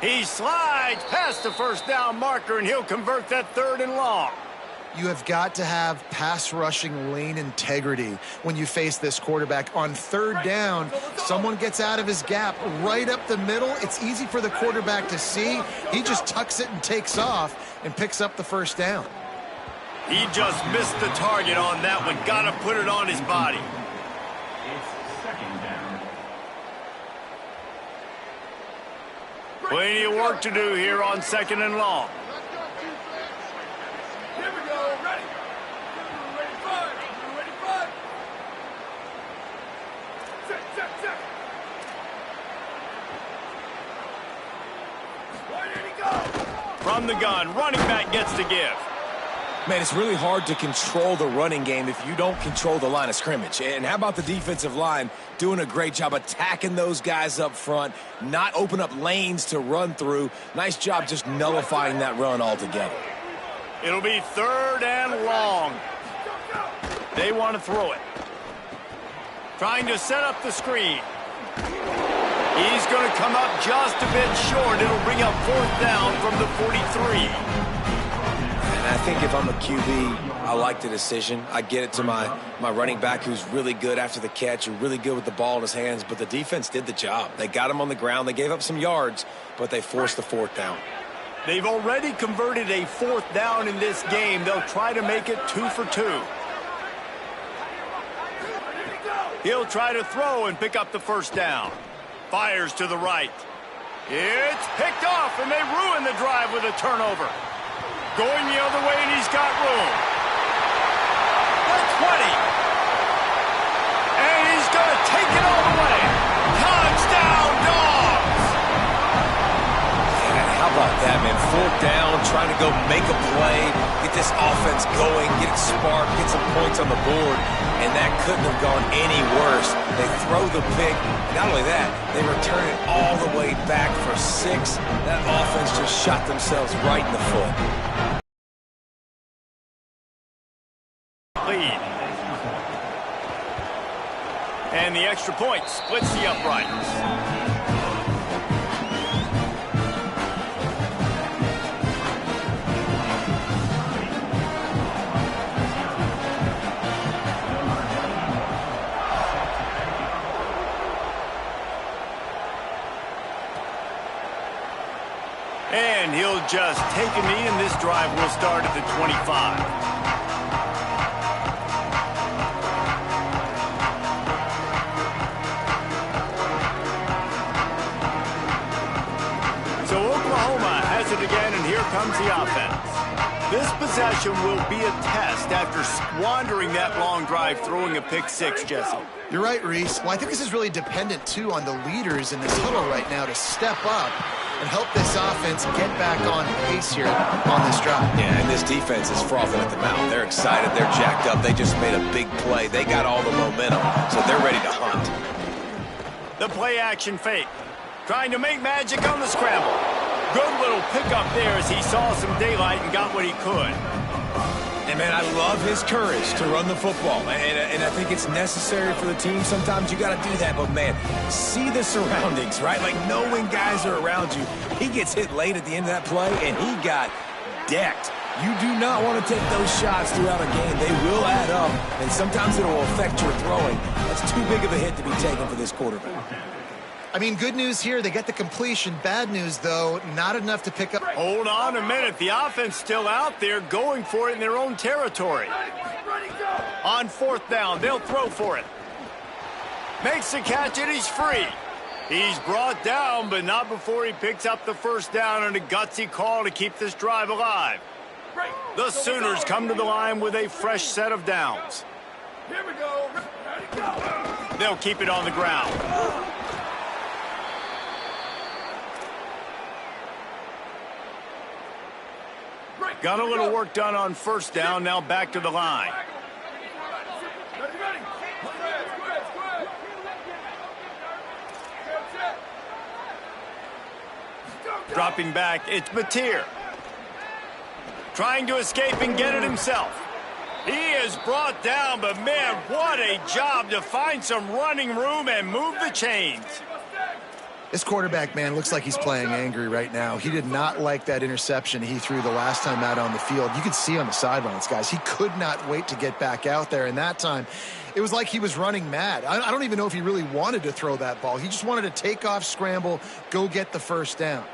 He slides past the first down marker, and he'll convert that 3rd and long. You have got to have pass rushing lane integrity when you face this quarterback. On 3rd down, someone gets out of his gap right up the middle. It's easy for the quarterback to see. He just tucks it and takes off and picks up the first down. He just missed the target on that one. Got to put it on his body. It's 2nd down. Plenty of work to do here on 2nd and long. From the gun, running back gets to give. Man, it's really hard to control the running game if you don't control the line of scrimmage. And how about the defensive line doing a great job attacking those guys up front, not open up lanes to run through. Nice job just nullifying that run altogether. It'll be 3rd and long. They want to throw it. Trying to set up the screen. He's going to come up just a bit short. It'll bring up 4th down from the 43. And I think if I'm a QB, I like the decision. I get it to my running back who's really good after the catch, who's really good with the ball in his hands, but the defense did the job. They got him on the ground. They gave up some yards, but they forced the 4th down. They've already converted a 4th down in this game. They'll try to make it 2 for 2. He'll try to throw and pick up the first down. Fires to the right. It's picked off, and they ruin the drive with a turnover. going the other way, and he's got room. The 20. And he's going to take it all the way. Touchdown, Dogs! Yeah, how about that, man? 4th down, trying to go make a play, get this offense going, get it sparked, get some points on the board, and that couldn't have gone any worse. They throw the pick, and not only that, they return it all the way back for 6. That offense just shot themselves right in the foot. Lead. And the extra point splits the uprights. And he'll just take a knee, and this drive will start at the 25. So Oklahoma has it again, and here comes the offense. This possession will be a test after squandering that long drive, throwing a pick 6, Jesse. You're right, Reese. Well, I think this is really dependent, too, on the leaders in this huddle right now to step up and help this offense get back on pace here on this drive. Yeah, and this defense is frothing at the mouth. They're excited. They're jacked up. They just made a big play. They got all the momentum, so they're ready to hunt. The play-action fake. Trying to make magic on the scramble. Good little pickup there as he saw some daylight and got what he could. And, man, I love his courage to run the football. And I think it's necessary for the team. Sometimes you got to do that. But, man, see the surroundings, right? Like, knowing guys are around you. He gets hit late at the end of that play, and he got decked. You do not want to take those shots throughout a game. They will add up, and sometimes it will affect your throwing. That's too big of a hit to be taken for this quarterback. I mean, good news here, they get the completion. Bad news, though, not enough to pick up. Hold on a minute. The offense still out there going for it in their own territory. On 4th down, they'll throw for it. Makes the catch, and he's free. He's brought down, but not before he picks up the 1st down and a gutsy call to keep this drive alive. The Sooners come to the line with a fresh set of downs. Here we go. Ready, go. They'll keep it on the ground. Got a little work done on 1st down, now back to the line. Dropping back, it's Mateer. Trying to escape and get it himself. He is brought down, but man, what a job to find some running room and move the chains. This quarterback, man, looks like he's playing angry right now. He did not like that interception he threw the last time out on the field. You could see on the sidelines, guys. He could not wait to get back out there. And that time, it was like he was running mad. I don't even know if he really wanted to throw that ball. He just wanted to take off, scramble, go get the 1st down.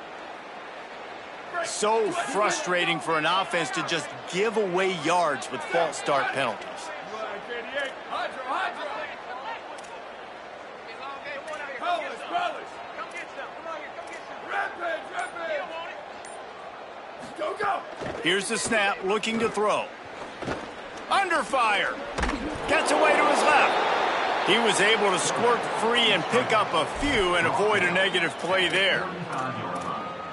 So frustrating for an offense to just give away yards with false start penalties. Here's the snap, looking to throw. Under fire. Gets away to his left. He was able to squirt free and pick up a few and avoid a negative play there.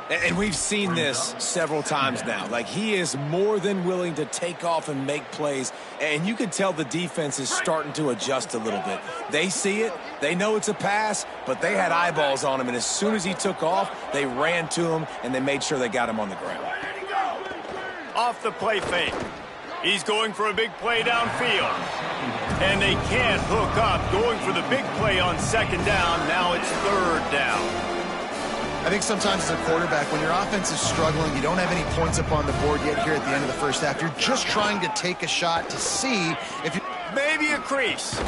And we've seen this several times now. Like, he is more than willing to take off and make plays. And you can tell the defense is starting to adjust a little bit. They see it. They know it's a pass, but they had eyeballs on him. And as soon as he took off, they ran to him, and they made sure they got him on the ground. Off the play fake. He's going for a big play downfield. And they can't hook up. Going for the big play on 2nd down. Now it's 3rd down. I think sometimes as a quarterback, when your offense is struggling, you don't have any points up on the board yet here at the end of the 1st half. You're just trying to take a shot to see if you... Maybe a crease.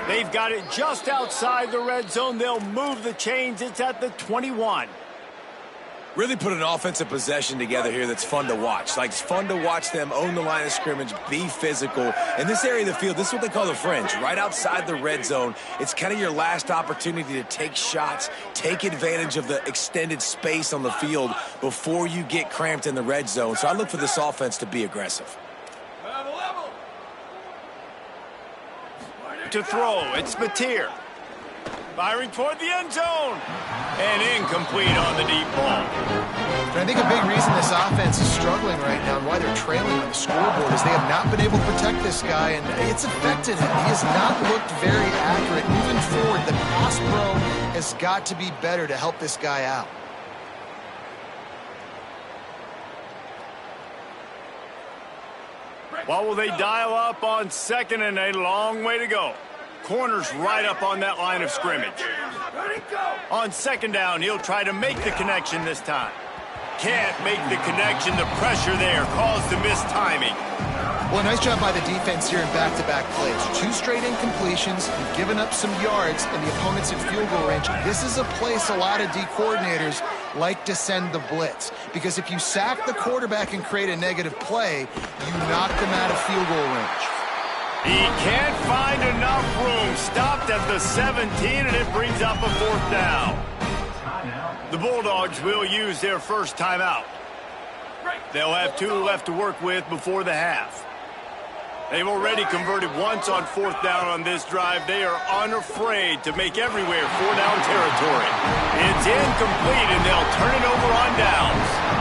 They've got it just outside the red zone. They'll move the chains. It's at the 21. Really put an offensive possession together here that's fun to watch. Like, it's fun to watch them own the line of scrimmage, be physical. In this area of the field, this is what they call the fringe, right outside the red zone. It's kind of your last opportunity to take shots, take advantage of the extended space on the field before you get cramped in the red zone. So I look for this offense to be aggressive. To throw, it's Mateer. Firing toward the end zone. And incomplete on the deep ball. I think a big reason this offense is struggling right now and why they're trailing on the scoreboard is they have not been able to protect this guy, and it's affected him. He has not looked very accurate. Moving forward, the pass pro has got to be better to help this guy out. What will they dial up on second and a long way to go? Corner's right up on that line of scrimmage. On second down, he'll try to make the connection this time. Can't make the connection. The pressure there caused the missed timing. Well, nice job by the defense here in back-to-back plays. 2 straight incompletions, and given up some yards, and the opponent's in field goal range. This is a place a lot of D coordinators like to send the blitz, because if you sack the quarterback and create a negative play, you knock them out of field goal range. He can't find enough room. Stopped at the 17, and it brings up a 4th down. The Bulldogs will use their first timeout. They'll have 2 left to work with before the half. They've already converted once on 4th down on this drive. They are unafraid to make everywhere 4-down territory. It's incomplete, and they'll turn it over on downs.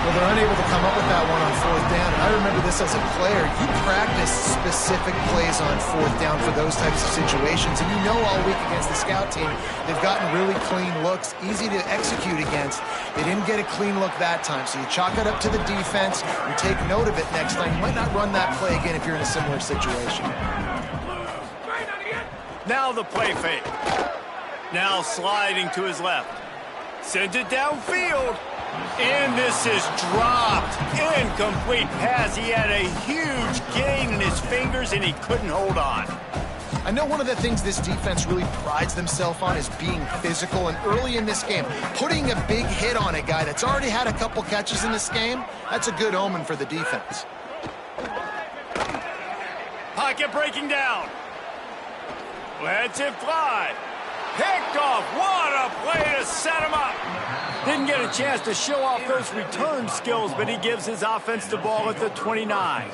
Well, they're unable to come up with that one on 4th down, and I remember this as a player. You practice specific plays on 4th down for those types of situations, and you know all week against the scout team, they've gotten really clean looks, easy to execute against. They didn't get a clean look that time, so you chalk it up to the defense and take note of it next time. You might not run that play again if you're in a similar situation. Now the play fake. Now sliding to his left. Sends it downfield. And this is dropped. Incomplete pass. He had a huge gain in his fingers, and he couldn't hold on. I know one of the things this defense really prides themselves on is being physical, and early in this game, putting a big hit on a guy that's already had a couple catches in this game, that's a good omen for the defense. Pocket breaking down. Lets it fly. Picked off. What a play to set him up. Didn't get a chance to show off those return skills, but he gives his offense the ball at the 29.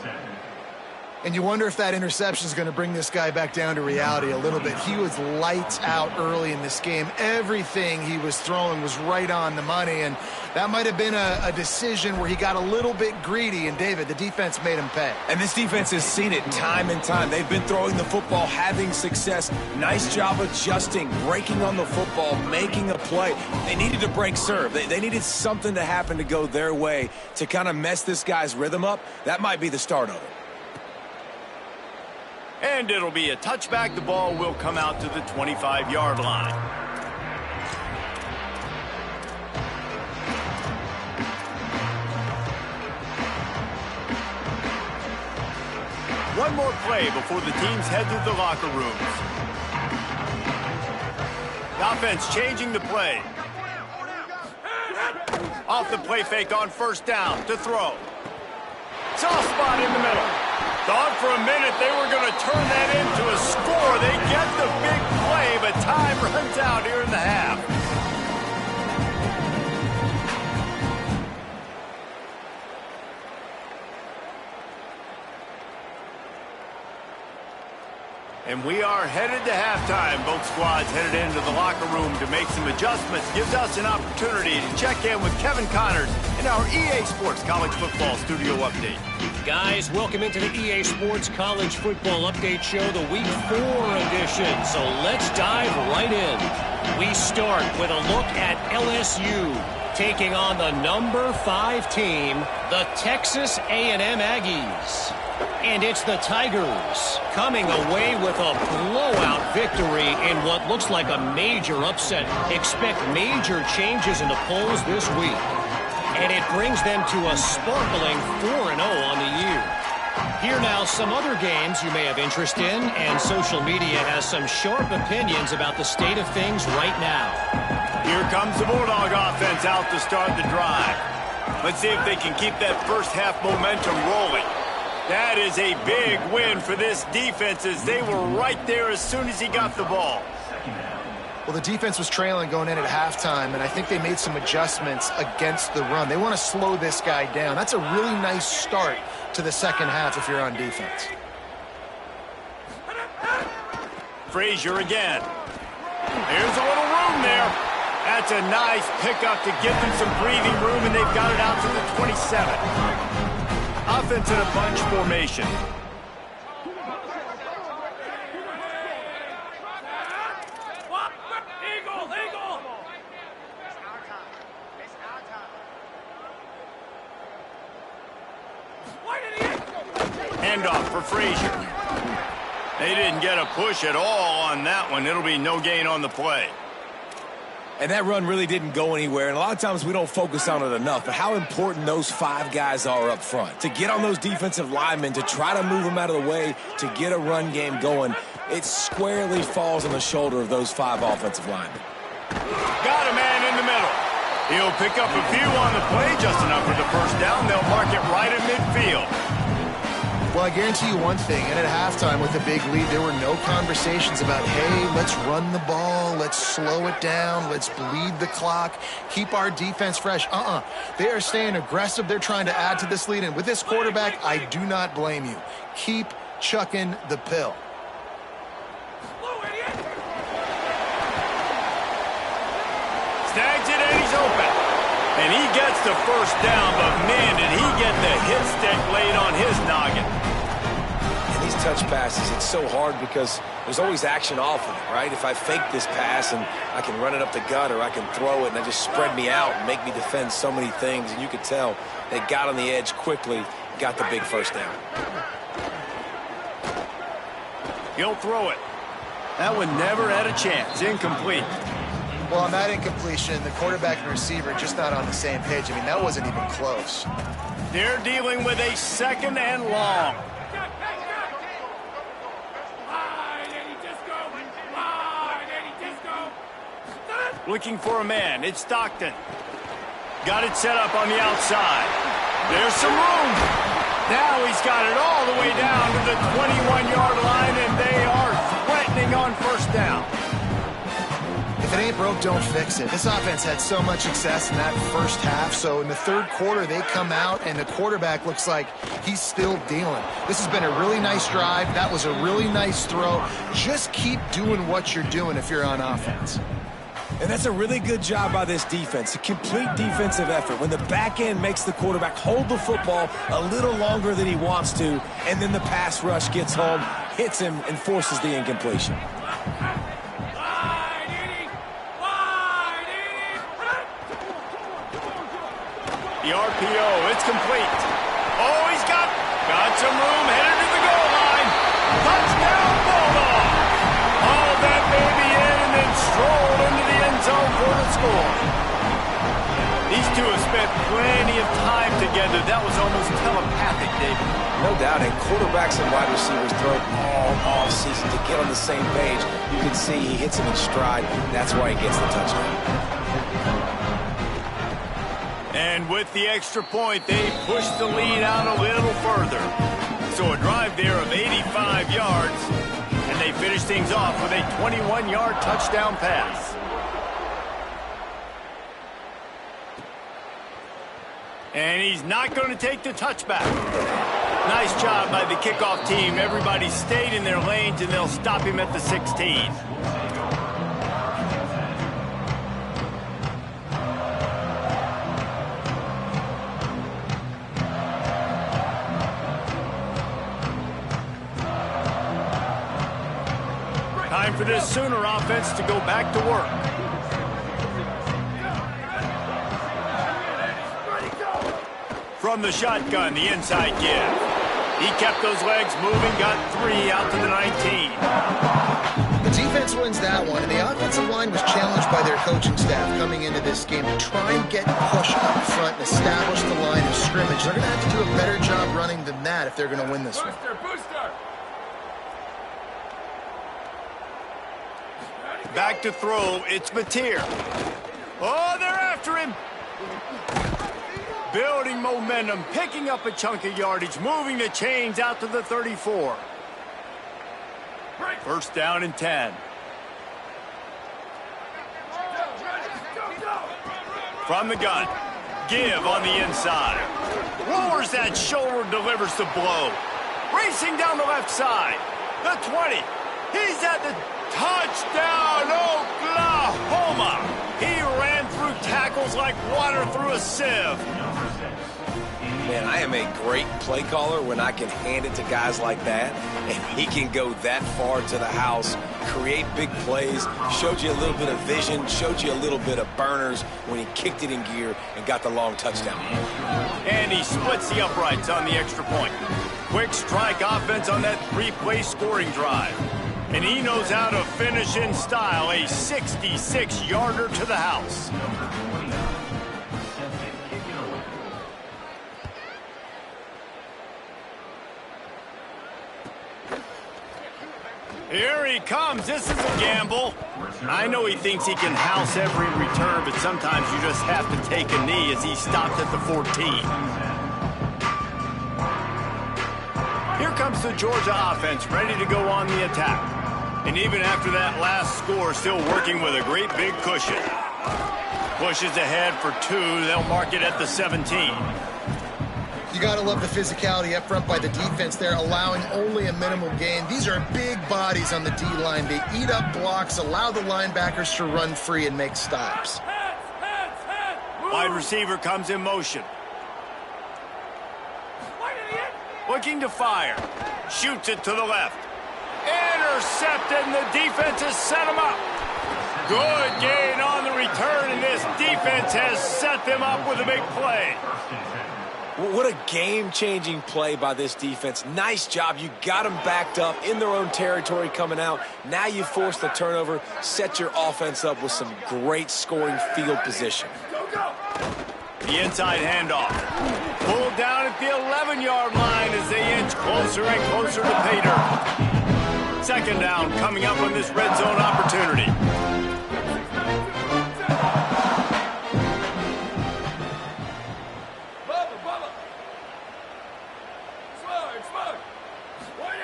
And you wonder if that interception is going to bring this guy back down to reality a little bit. He was lights out early in this game. Everything he was throwing was right on the money, and that might have been a decision where he got a little bit greedy, and David, the defense made him pay. And this defense has seen it time and time. They've been throwing the football, having success. Nice job adjusting, breaking on the football, making a play. They needed to break serve. They needed something to happen to go their way to kind of mess this guy's rhythm up. That might be the start of it. And it'll be a touchback. The ball will come out to the 25-yard line. One more play before the teams head to the locker rooms. The offense changing the play. Off the play fake on 1st down to throw. Soft spot in the middle. Thought for a minute they were going to turn that into a score. They get the big play, but time runs out here in the half. And we are headed to halftime. Both squads headed into the locker room to make some adjustments. Gives us an opportunity to check in with Kevin Connors in our EA Sports College Football Studio Update. Guys, welcome into the EA Sports College Football Update Show, the Week 4 edition. So let's dive right in. We start with a look at LSU taking on the number 5 team, the Texas A&M Aggies. And it's the Tigers coming away with a blowout victory in what looks like a major upset. Expect major changes in the polls this week. And it brings them to a sparkling 4-0 on the year. Here now, some other games you may have interest in, and social media has some sharp opinions about the state of things right now. Here comes the Bulldog offense out to start the drive. Let's see if they can keep that first half momentum rolling. That is a big win for this defense as they were right there as soon as he got the ball. Well, the defense was trailing going in at halftime, and I think they made some adjustments against the run. They want to slow this guy down. That's a really nice start to the second half if you're on defense. Frazier again. There's a little room there. That's a nice pickup to give them some breathing room, and they've got it out to the 27. Offense in a bunch formation. Handoff for Frazier. They didn't get a push at all on that one. It'll be no gain on the play. And that run really didn't go anywhere, and a lot of times we don't focus on it enough, but how important those 5 guys are up front. To get on those defensive linemen, to try to move them out of the way, to get a run game going, it squarely falls on the shoulder of those 5 offensive linemen. Got a man in the middle. He'll pick up a few on the play, just enough for the first down. They'll mark it right at midfield. Well, I guarantee you one thing, and at halftime with a big lead, there were no conversations about, hey, let's run the ball, let's slow it down, let's bleed the clock, keep our defense fresh. They are staying aggressive. They're trying to add to this lead, and with this quarterback, I do not blame you. Keep chucking the pill. Snags it, and he's open. And he gets the first down, but man, did he get the hit stick laid on his noggin. And these touch passes, it's so hard because there's always action off of it, right? If I fake this pass and I can run it up the gut or I can throw it and they just spread me out and make me defend so many things, and you could tell they got on the edge quickly, got the big first down. He'll throw it. That one never had a chance. Incomplete. Well, on that incompletion, the quarterback and receiver just not on the same page. I mean, that wasn't even close. They're dealing with a second and long. Looking for a man. It's Stockton. Got it set up on the outside. There's some room. Now he's got it all the way down to the 21-yard line, and they are threatening on first down. If it ain't broke, don't fix it. This offense had so much success in that first half, so in the third quarter, they come out, and the quarterback looks like he's still dealing. This has been a really nice drive. That was a really nice throw. Just keep doing what you're doing if you're on offense. And that's a really good job by this defense, a complete defensive effort. When the back end makes the quarterback hold the football a little longer than he wants to, and then the pass rush gets home, hits him, and forces the incompletion. The RPO, it's complete. Oh, he's got some room, headed to the goal line. Touchdown, Bulldog. Hauled that baby in and then strolled into the end zone for the score. These two have spent plenty of time together. That was almost telepathic, David. No doubt, and quarterbacks and wide receivers throw all off-season to get on the same page. You can see he hits him in stride. That's why he gets the touchdown. And with the extra point, they push the lead out a little further. So a drive there of 85 yards, and they finish things off with a 21-yard touchdown pass. And he's not going to take the touchback. Nice job by the kickoff team. Everybody stayed in their lanes, and they'll stop him at the 16. Time for this Sooner offense to go back to work. From the shotgun, the inside give. He kept those legs moving, got 3 out to the 19. The defense wins that one, and the offensive line was challenged by their coaching staff coming into this game to try and get push up front and establish the line of scrimmage. They're going to have to do a better job running than that if they're going to win this one. Back to throw, it's Mateer. Oh, they're after him. Building momentum, picking up a chunk of yardage, moving the chains out to the 34. First down and 10. From the gun. Give on the inside. Lowers that shoulder, delivers the blow. Racing down the left side. The 20. He's at the touchdown, Oklahoma. He ran through tackles like water through a sieve. Man, I am a great play caller when I can hand it to guys like that, and he can go that far to the house, create big plays, showed you a little bit of vision, showed you a little bit of burners when he kicked it in gear and got the long touchdown. And he splits the uprights on the extra point. Quick strike offense on that 3-play scoring drive. And he knows how to finish in style, a 66-yarder to the house. Here he comes. This is a gamble. I know he thinks he can house every return, but sometimes you just have to take a knee as he stopped at the 14. Here comes the Georgia offense, ready to go on the attack. And even after that last score, still working with a great big cushion. Pushes ahead for 2. They'll mark it at the 17. You got to love the physicality up front by the defense there, allowing only a minimal gain. These are big bodies on the D-line. They eat up blocks, allow the linebackers to run free and make stops. Wide receiver comes in motion. Looking to fire. Shoots it to the left. Intercepted, and the defense has set him up. Good gain on the return, and this defense has set them up with a big play. What a game-changing play by this defense. Nice job. You got them backed up in their own territory coming out. Now you force the turnover, set your offense up with some great scoring field position. The inside handoff. Pulled down at the 11-yard line as they inch closer and closer to pay dirt. Second down coming up on this red zone opportunity.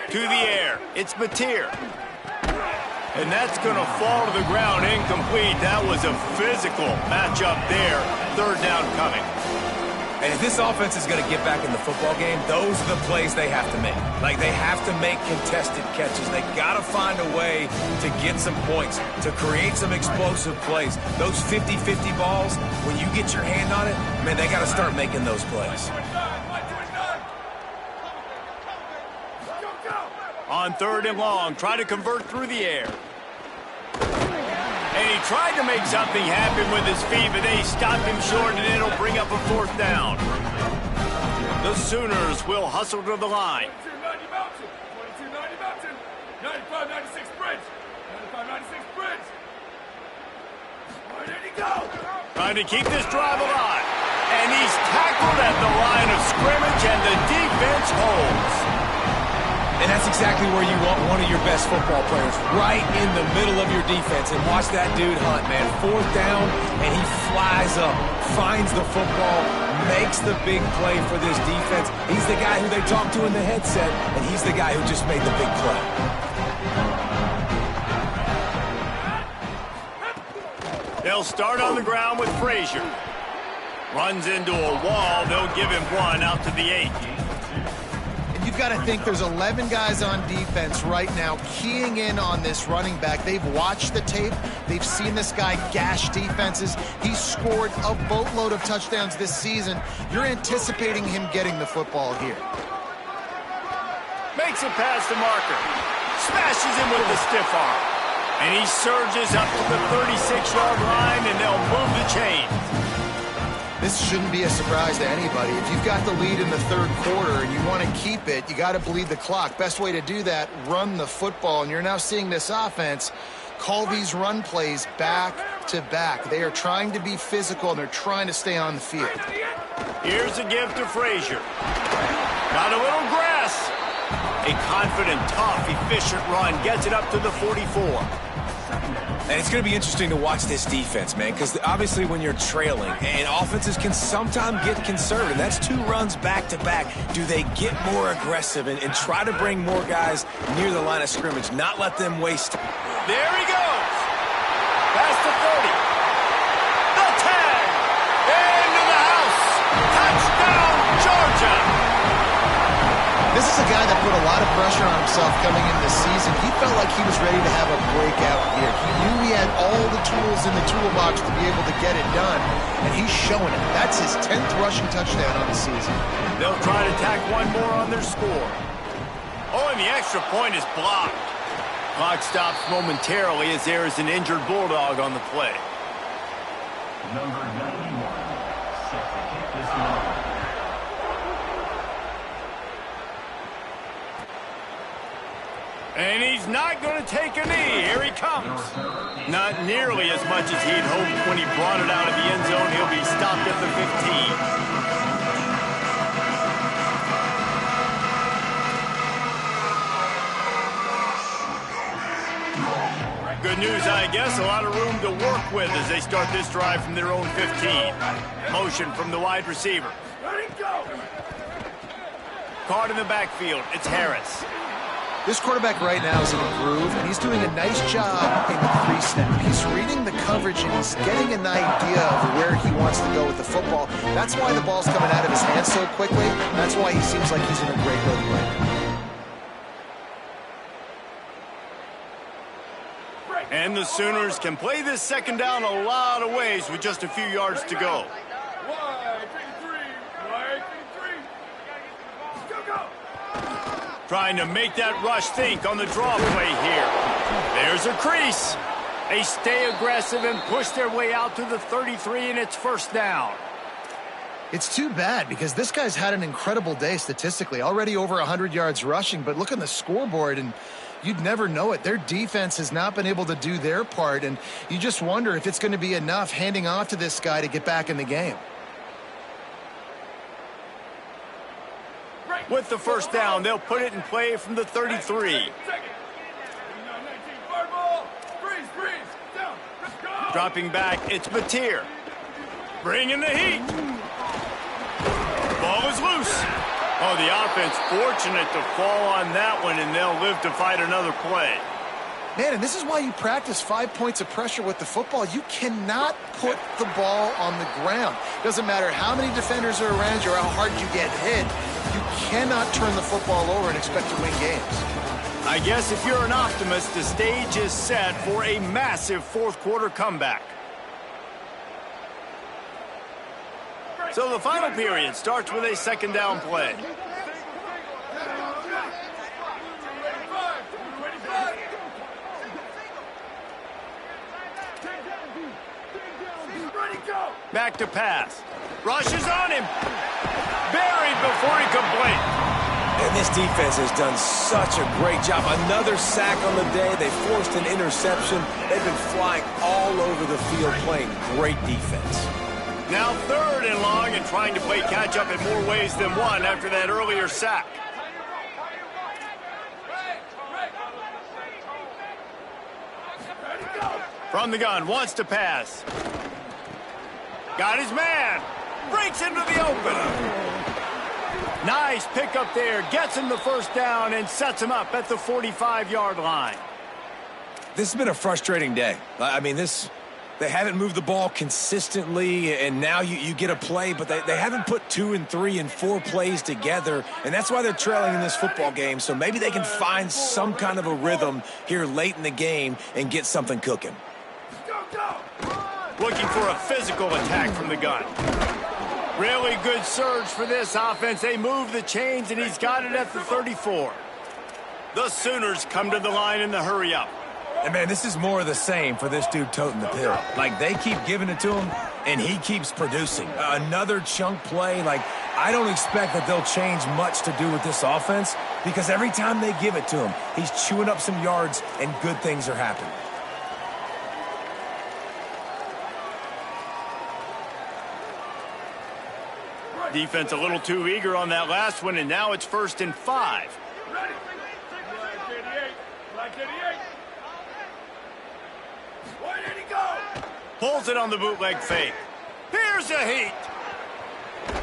To the air. It's Mateer. And that's going to fall to the ground incomplete. That was a physical matchup there. Third down coming. And if this offense is going to get back in the football game, those are the plays they have to make. Like, they have to make contested catches. They got to find a way to get some points, to create some explosive plays. Those 50-50 balls, when you get your hand on it, man, they got to start making those plays. On third and long, try to convert through the air. And he tried to make something happen with his feet, but they stopped him short, and it'll bring up a fourth down. The Sooners will hustle to the line. 22-90 Mountain. 22-90 Mountain. 95-96 Bridge. 95-96 Bridge. Where did he go? Trying to keep this drive alive. And he's tackled at the line of scrimmage, and the defense holds. And that's exactly where you want one of your best football players, right in the middle of your defense. And watch that dude hunt, man. Fourth down, and he flies up, finds the football, makes the big play for this defense. He's the guy who they talk to in the headset, and he's the guy who just made the big play. They'll start on the ground with Frazier. Runs into a wall. They'll give him one out to the 8. You've got to think there's 11 guys on defense right now keying in on this running back. They've watched the tape. They've seen this guy gash defenses. He's scored a boatload of touchdowns this season. You're anticipating him getting the football here. Makes it past the marker. Smashes him with the stiff arm. And he surges up to the 36-yard line, and they'll move the chain. This shouldn't be a surprise to anybody. If you've got the lead in the third quarter and you want to keep it, you got to bleed the clock. Best way to do that, run the football. And you're now seeing this offense call these run plays back to back. They are trying to be physical, and they're trying to stay on the field. Here's a give to Frazier. Got a little grass. A confident, tough, efficient run gets it up to the 44. And it's going to be interesting to watch this defense, man, because obviously when you're trailing, and offenses can sometimes get conservative. That's 2 runs back-to-back. Do they get more aggressive and try to bring more guys near the line of scrimmage, not let them waste? There he goes. Past the 30. The 10. Into the house. Touchdown, Georgia. This is a guy that put a lot of pressure on himself coming into the season. He felt like he was ready to have a breakout year. He knew he had all the tools in the toolbox to be able to get it done, and he's showing it. That's his 10th rushing touchdown on the season. They'll try to tack one more on their score. Oh, and the extra point is blocked. Clock stops momentarily as there is an injured Bulldog on the play. Number 91, set to kick this one. And he's not going to take a knee. Here he comes. Not nearly as much as he'd hoped when he brought it out of the end zone. He'll be stopped at the 15. Good news, I guess. A lot of room to work with as they start this drive from their own 15. Motion from the wide receiver. Caught in the backfield. It's Harris. This quarterback right now is in a groove, and he's doing a nice job in the pre-snap. He's reading the coverage, and he's getting an idea of where he wants to go with the football. That's why the ball's coming out of his hands so quickly. That's why he seems like he's in a great rhythm right now. And the Sooners can play this second down a lot of ways with just a few yards to go. Trying to make that rush think on the draw play here. There's a crease. They stay aggressive and push their way out to the 33, and it's first down. It's too bad because this guy's had an incredible day statistically. Already over 100 yards rushing, but look on the scoreboard and you'd never know it. Their defense has not been able to do their part, and you just wonder if it's going to be enough handing off to this guy to get back in the game. With the first down, they'll put it in play from the 33. Dropping back, it's Mateer. Bringing the heat. Ball is loose. Oh, the offense fortunate to fall on that one, and they'll live to fight another play. Man, and this is why you practice 5 points of pressure with the football. You cannot put the ball on the ground. Doesn't matter how many defenders are around you or how hard you get hit. You cannot turn the football over and expect to win games. I guess if you're an optimist, the stage is set for a massive fourth-quarter comeback. So the final period starts with a second down play. Back to pass. Rushes on him. Buried before he could blink. And this defense has done such a great job. Another sack on the day. They forced an interception. They've been flying all over the field playing great defense. Now third and long and trying to play catch-up in more ways than one after that earlier sack. From the gun, wants to pass. Got his man. Breaks into the open. Nice pick up there. Gets him the first down and sets him up at the 45-yard line. This has been a frustrating day. I mean, they haven't moved the ball consistently, and now you get a play, but they haven't put 2 and 3 and 4 plays together, and that's why they're trailing in this football game. So maybe they can find some kind of a rhythm here late in the game and get something cooking. Looking for a physical attack from the gun. Really good surge for this offense. They move the chains, and he's got it at the 34. The Sooners come to the line in the hurry-up. And, man, this is more of the same for this dude toting the pill. Like, they keep giving it to him, and he keeps producing. Another chunk play. Like, I don't expect that they'll change much to do with this offense because every time they give it to him, he's chewing up some yards, and good things are happening. Defense a little too eager on that last one, and now it's 1st and 5. pulls it on the bootleg fake. Here's a heat.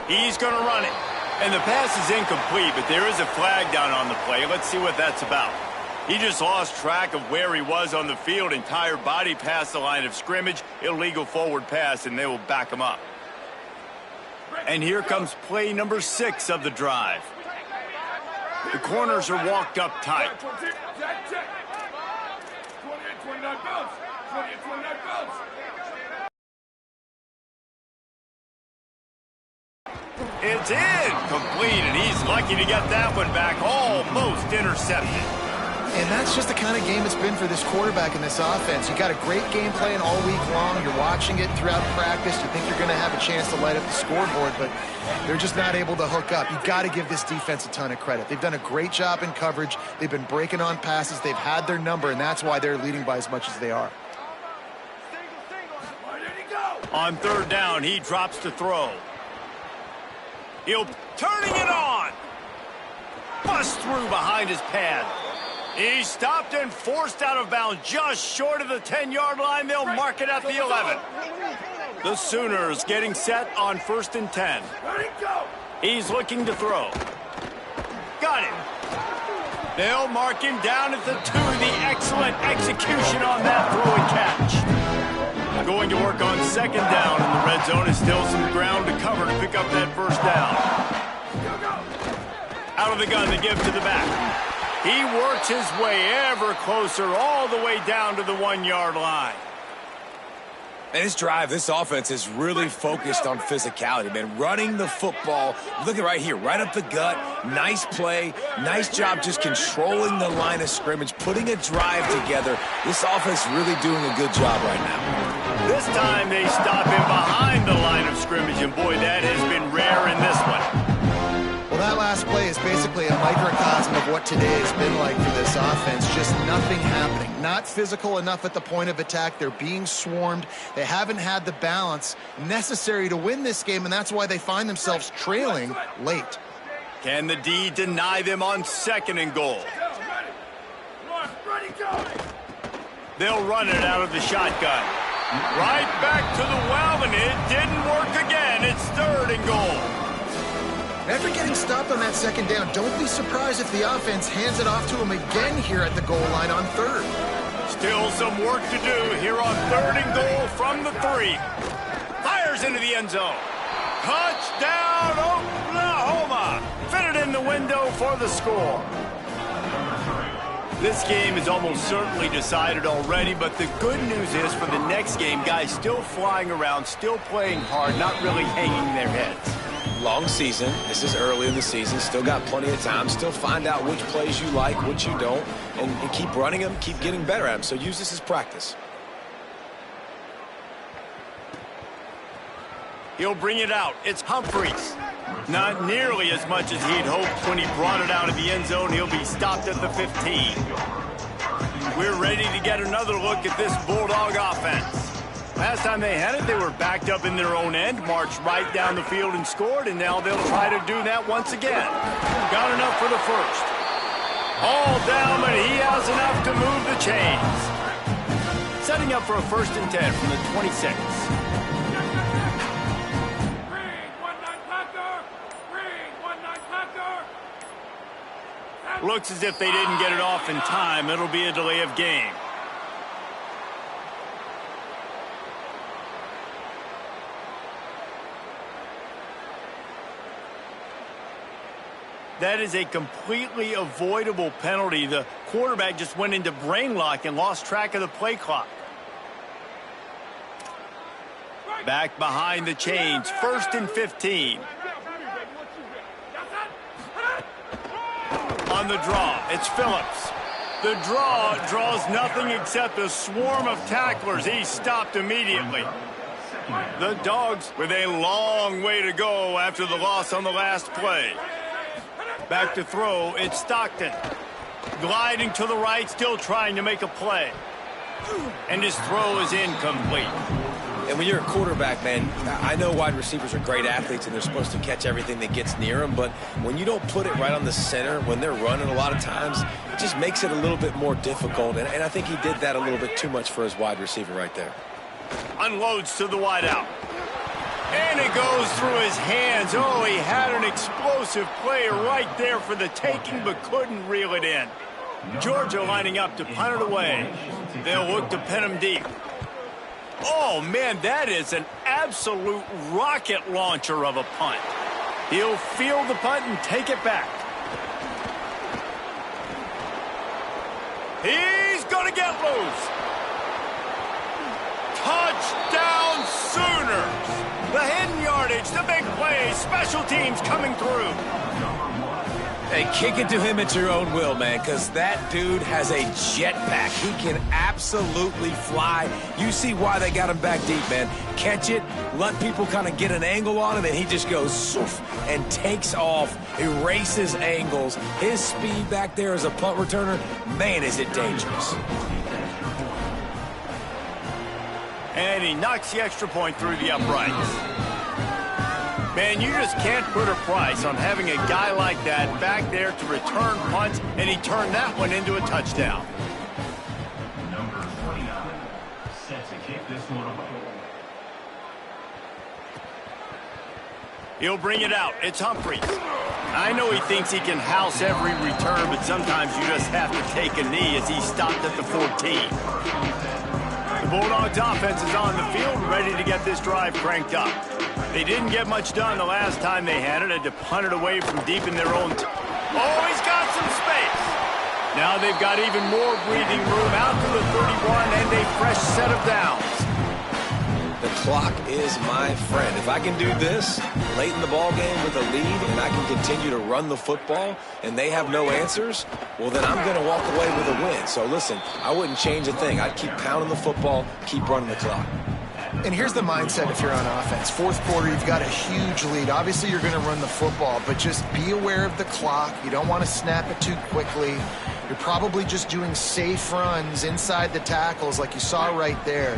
He's going to run it. And the pass is incomplete, but there is a flag down on the play. Let's see what that's about. He just lost track of where he was on the field. Entire body past the line of scrimmage. Illegal forward pass, and they will back him up. And here comes play number 6 of the drive. The corners are walked up tight. It's incomplete, and he's lucky to get that one back. Almost intercepted. And that's just the kind of game it's been for this quarterback in this offense. You got a great game plan all week long. You're watching it throughout practice. You think you're going to have a chance to light up the scoreboard, but they're just not able to hook up. You got to give this defense a ton of credit. They've done a great job in coverage. They've been breaking on passes. They've had their number, and that's why they're leading by as much as they are. On third down, he drops to throw. He'll turning it on. Bust through behind his pad. He's stopped and forced out of bounds just short of the 10-yard line. They'll mark it at the 11. The Sooners getting set on 1st and 10. He's looking to throw. Got it. They'll mark him down at the 2. The excellent execution on that throw and catch. Going to work on 2nd down in the red zone. Is still some ground to cover to pick up that 1st down. Out of the gun, the give to the back. He works his way ever closer all the way down to the 1-yard line. And this drive, this offense is really focused on physicality, man. Running the football. Look at right here, right up the gut. Nice play. Nice job just controlling the line of scrimmage, putting a drive together. This offense really doing a good job right now. This time they stop him behind the line of scrimmage, and boy, that has been rare in this one. Well, that last play is basically a microcosm of what today has been like for this offense. Just nothing happening. Not physical enough at the point of attack. They're being swarmed. They haven't had the balance necessary to win this game, and that's why they find themselves trailing late. Can the D deny them on 2nd and goal? They'll run it out of the shotgun. Right back to the well, and it didn't work again. It's 3rd and goal. After getting stopped on that 2nd down, don't be surprised if the offense hands it off to him again here at the goal line on 3rd. Still some work to do here on 3rd and goal from the 3. Fires into the end zone. Touchdown, Oklahoma. Fitted in the window for the score. This game is almost certainly decided already, but the good news is for the next game, guys still flying around, still playing hard, not really hanging their heads. Long season. This is early in the season. Still got plenty of time. Still find out which plays you like, which you don't, and keep running them, keep getting better at them. So use this as practice. He'll bring it out. It's Humphreys. Not nearly as much as he'd hoped when he brought it out of the end zone. He'll be stopped at the 15. We're ready to get another look at this Bulldog offense. Last time they had it, they were backed up in their own end, marched right down the field and scored, and now they'll try to do that once again. Got enough for the 1st. All down, but he has enough to move the chains. Setting up for a 1st and 10 from the 26. Looks as if they didn't get it off in time. It'll be a delay of game. That is a completely avoidable penalty. The quarterback just went into brain lock and lost track of the play clock. Back behind the chains, 1st and 15. On the draw, it's Phillips. The draw draws nothing except a swarm of tacklers. He's stopped immediately. The Dogs with a long way to go after the loss on the last play. Back to throw, it's Stockton. Gliding to the right, still trying to make a play. And his throw is incomplete. And when you're a quarterback, man, I know wide receivers are great athletes and they're supposed to catch everything that gets near them, but when you don't put it right on the center, when they're running a lot of times, it just makes it a little bit more difficult. And I think he did that a little bit too much for his wide receiver right there. Unloads to the wideout. And it goes through his hands. Oh, he had an explosive play right there for the taking, but couldn't reel it in. Georgia lining up to punt it away. They'll look to pin him deep. Oh, man, that is an absolute rocket launcher of a punt. He'll field the punt and take it back. He's going to get loose. Touchdown Sooners. The hidden yardage, the big play, special teams coming through. Hey, kick it to him at your own will, man, because that dude has a jetpack. He can absolutely fly. You see why they got him back deep, man. Catch it, let people kind of get an angle on him, and he just goes soof and takes off, erases angles. His speed back there as a punt returner, man, is it dangerous. And he knocks the extra point through the uprights. Man, you just can't put a price on having a guy like that back there to return punts, and he turned that one into a touchdown. Number 29, set to kick this one away. He'll bring it out. It's Humphries. I know he thinks he can house every return, but sometimes you just have to take a knee as he stopped at the 14. The Bulldogs offense is on the field, ready to get this drive cranked up. They didn't get much done the last time they had to punt it away from deep in their own. Oh, he's got some space. Now they've got even more breathing room out to the 31 and a fresh set of downs. The clock is my friend. If I can do this late in the ball game with a lead and I can continue to run the football and they have no answers, well, then I'm going to walk away with a win. So listen, I wouldn't change a thing. I'd keep pounding the football, keep running the clock. And here's the mindset if you're on offense. Fourth quarter, you've got a huge lead. Obviously, you're going to run the football, but just be aware of the clock. You don't want to snap it too quickly. You're probably just doing safe runs inside the tackles like you saw right there.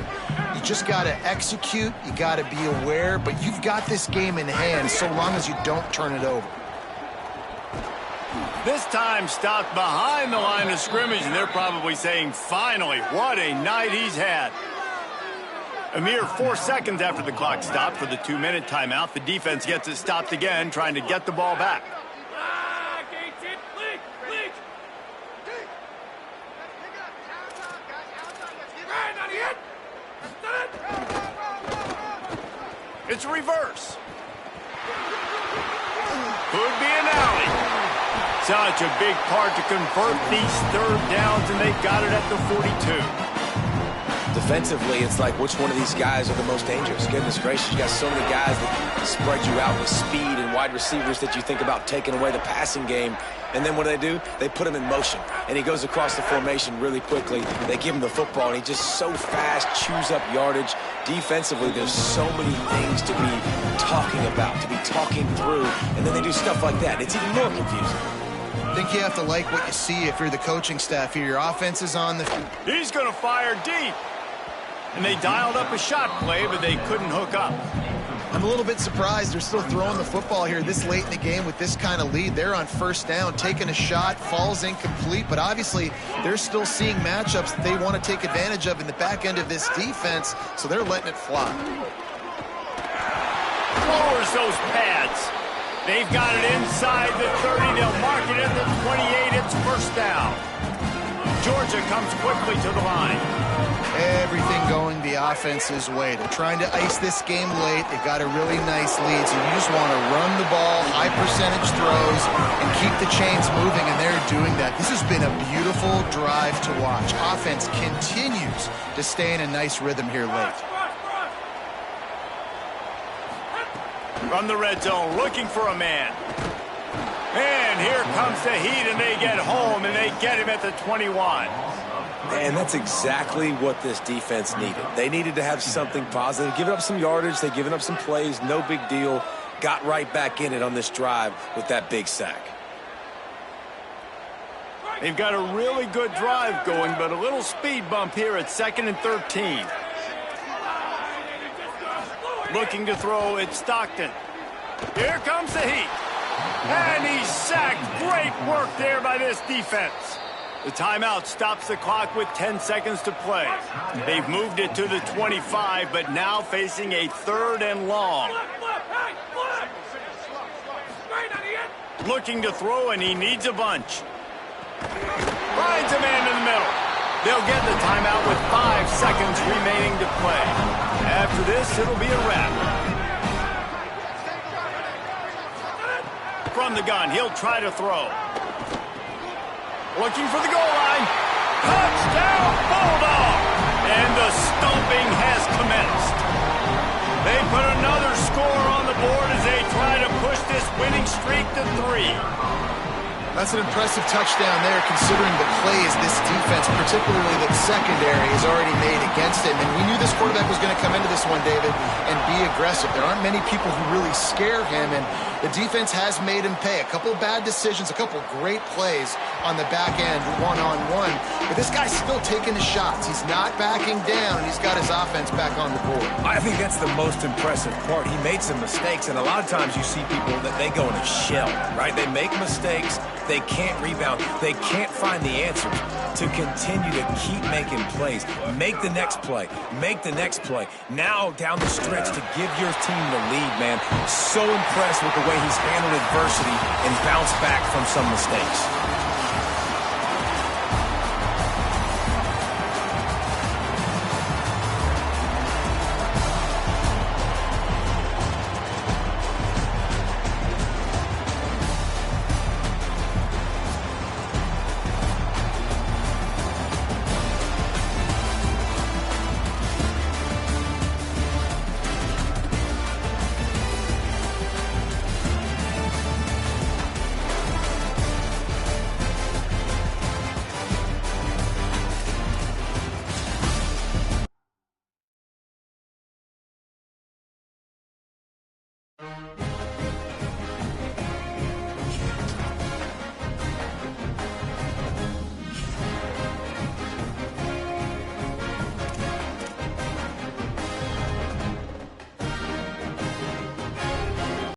You just got to execute. You got to be aware, but you've got this game in hand so long as you don't turn it over. This time stopped behind the line of scrimmage, and they're probably saying, finally, what a night he's had. A mere 4 seconds after the clock stopped for the 2-minute timeout, the defense gets it stopped again, trying to get the ball back. It's a reverse. Could be an alley. Such a big part to convert these third downs, and they've got it at the 42. Defensively, it's like which one of these guys are the most dangerous? Goodness gracious, you got so many guys that spread you out with speed and wide receivers that you think about taking away the passing game. And then what do? They put him in motion. And he goes across the formation really quickly. They give him the football, and he just so fast chews up yardage. Defensively, there's so many things to be talking about, to be talking through. And then they do stuff like that. It's even more confusing. I think you have to like what you see if you're the coaching staff here. Your offense is on the... He's going to fire deep. And they dialed up a shot play, but they couldn't hook up. I'm a little bit surprised they're still throwing the football here this late in the game with this kind of lead. They're on first down, taking a shot, falls incomplete, but obviously they're still seeing matchups that they want to take advantage of in the back end of this defense, so they're letting it fly. Lowers those pads. They've got it inside the 30. They'll mark it at the 28. It's first down. Georgia comes quickly to the line. Everything going the offense's way. They're trying to ice this game late. They've got a really nice lead, so you just want to run the ball, high percentage throws, and keep the chains moving, and they're doing that. This has been a beautiful drive to watch. Offense continues to stay in a nice rhythm here late. From the red zone, looking for a man. And here comes the heat, and they get home, and they get him at the 21. And that's exactly what this defense needed. They needed to have something positive. Giving up some yardage, they've given up some plays, no big deal. Got right back in it on this drive with that big sack. They've got a really good drive going, but a little speed bump here at 2nd and 13. Looking to throw, it's Stockton. Here comes the heat. And he's sacked. Great work there by this defense. The timeout stops the clock with 10 seconds to play. They've moved it to the 25, but now facing a 3rd and long. Looking to throw, and he needs a bunch. Finds a man in the middle. They'll get the timeout with 5 seconds remaining to play. After this, it'll be a wrap. From the gun, he'll try to throw. Looking for the goal line. Touchdown, Bulldog! And the stomping has commenced. They put another score on the board as they try to push this winning streak to 3. That's an impressive touchdown there, considering the plays this defense, particularly the secondary, has already made against him. And we knew this quarterback was going to come into this one, David, and be aggressive. There aren't many people who really scare him, and the defense has made him pay. A couple of bad decisions, a couple of great plays on the back end, one-on-one. But this guy's still taking the shots. He's not backing down, and he's got his offense back on the board. I think that's the most impressive part. He made some mistakes, and a lot of times you see people that they go in a shell, right? They make mistakes. They can't rebound. They can't find the answers to continue to keep making plays. Make the next play. Make the next play. Now down the stretch to give your team the lead, man. So impressed with the way he's handled adversity and bounced back from some mistakes.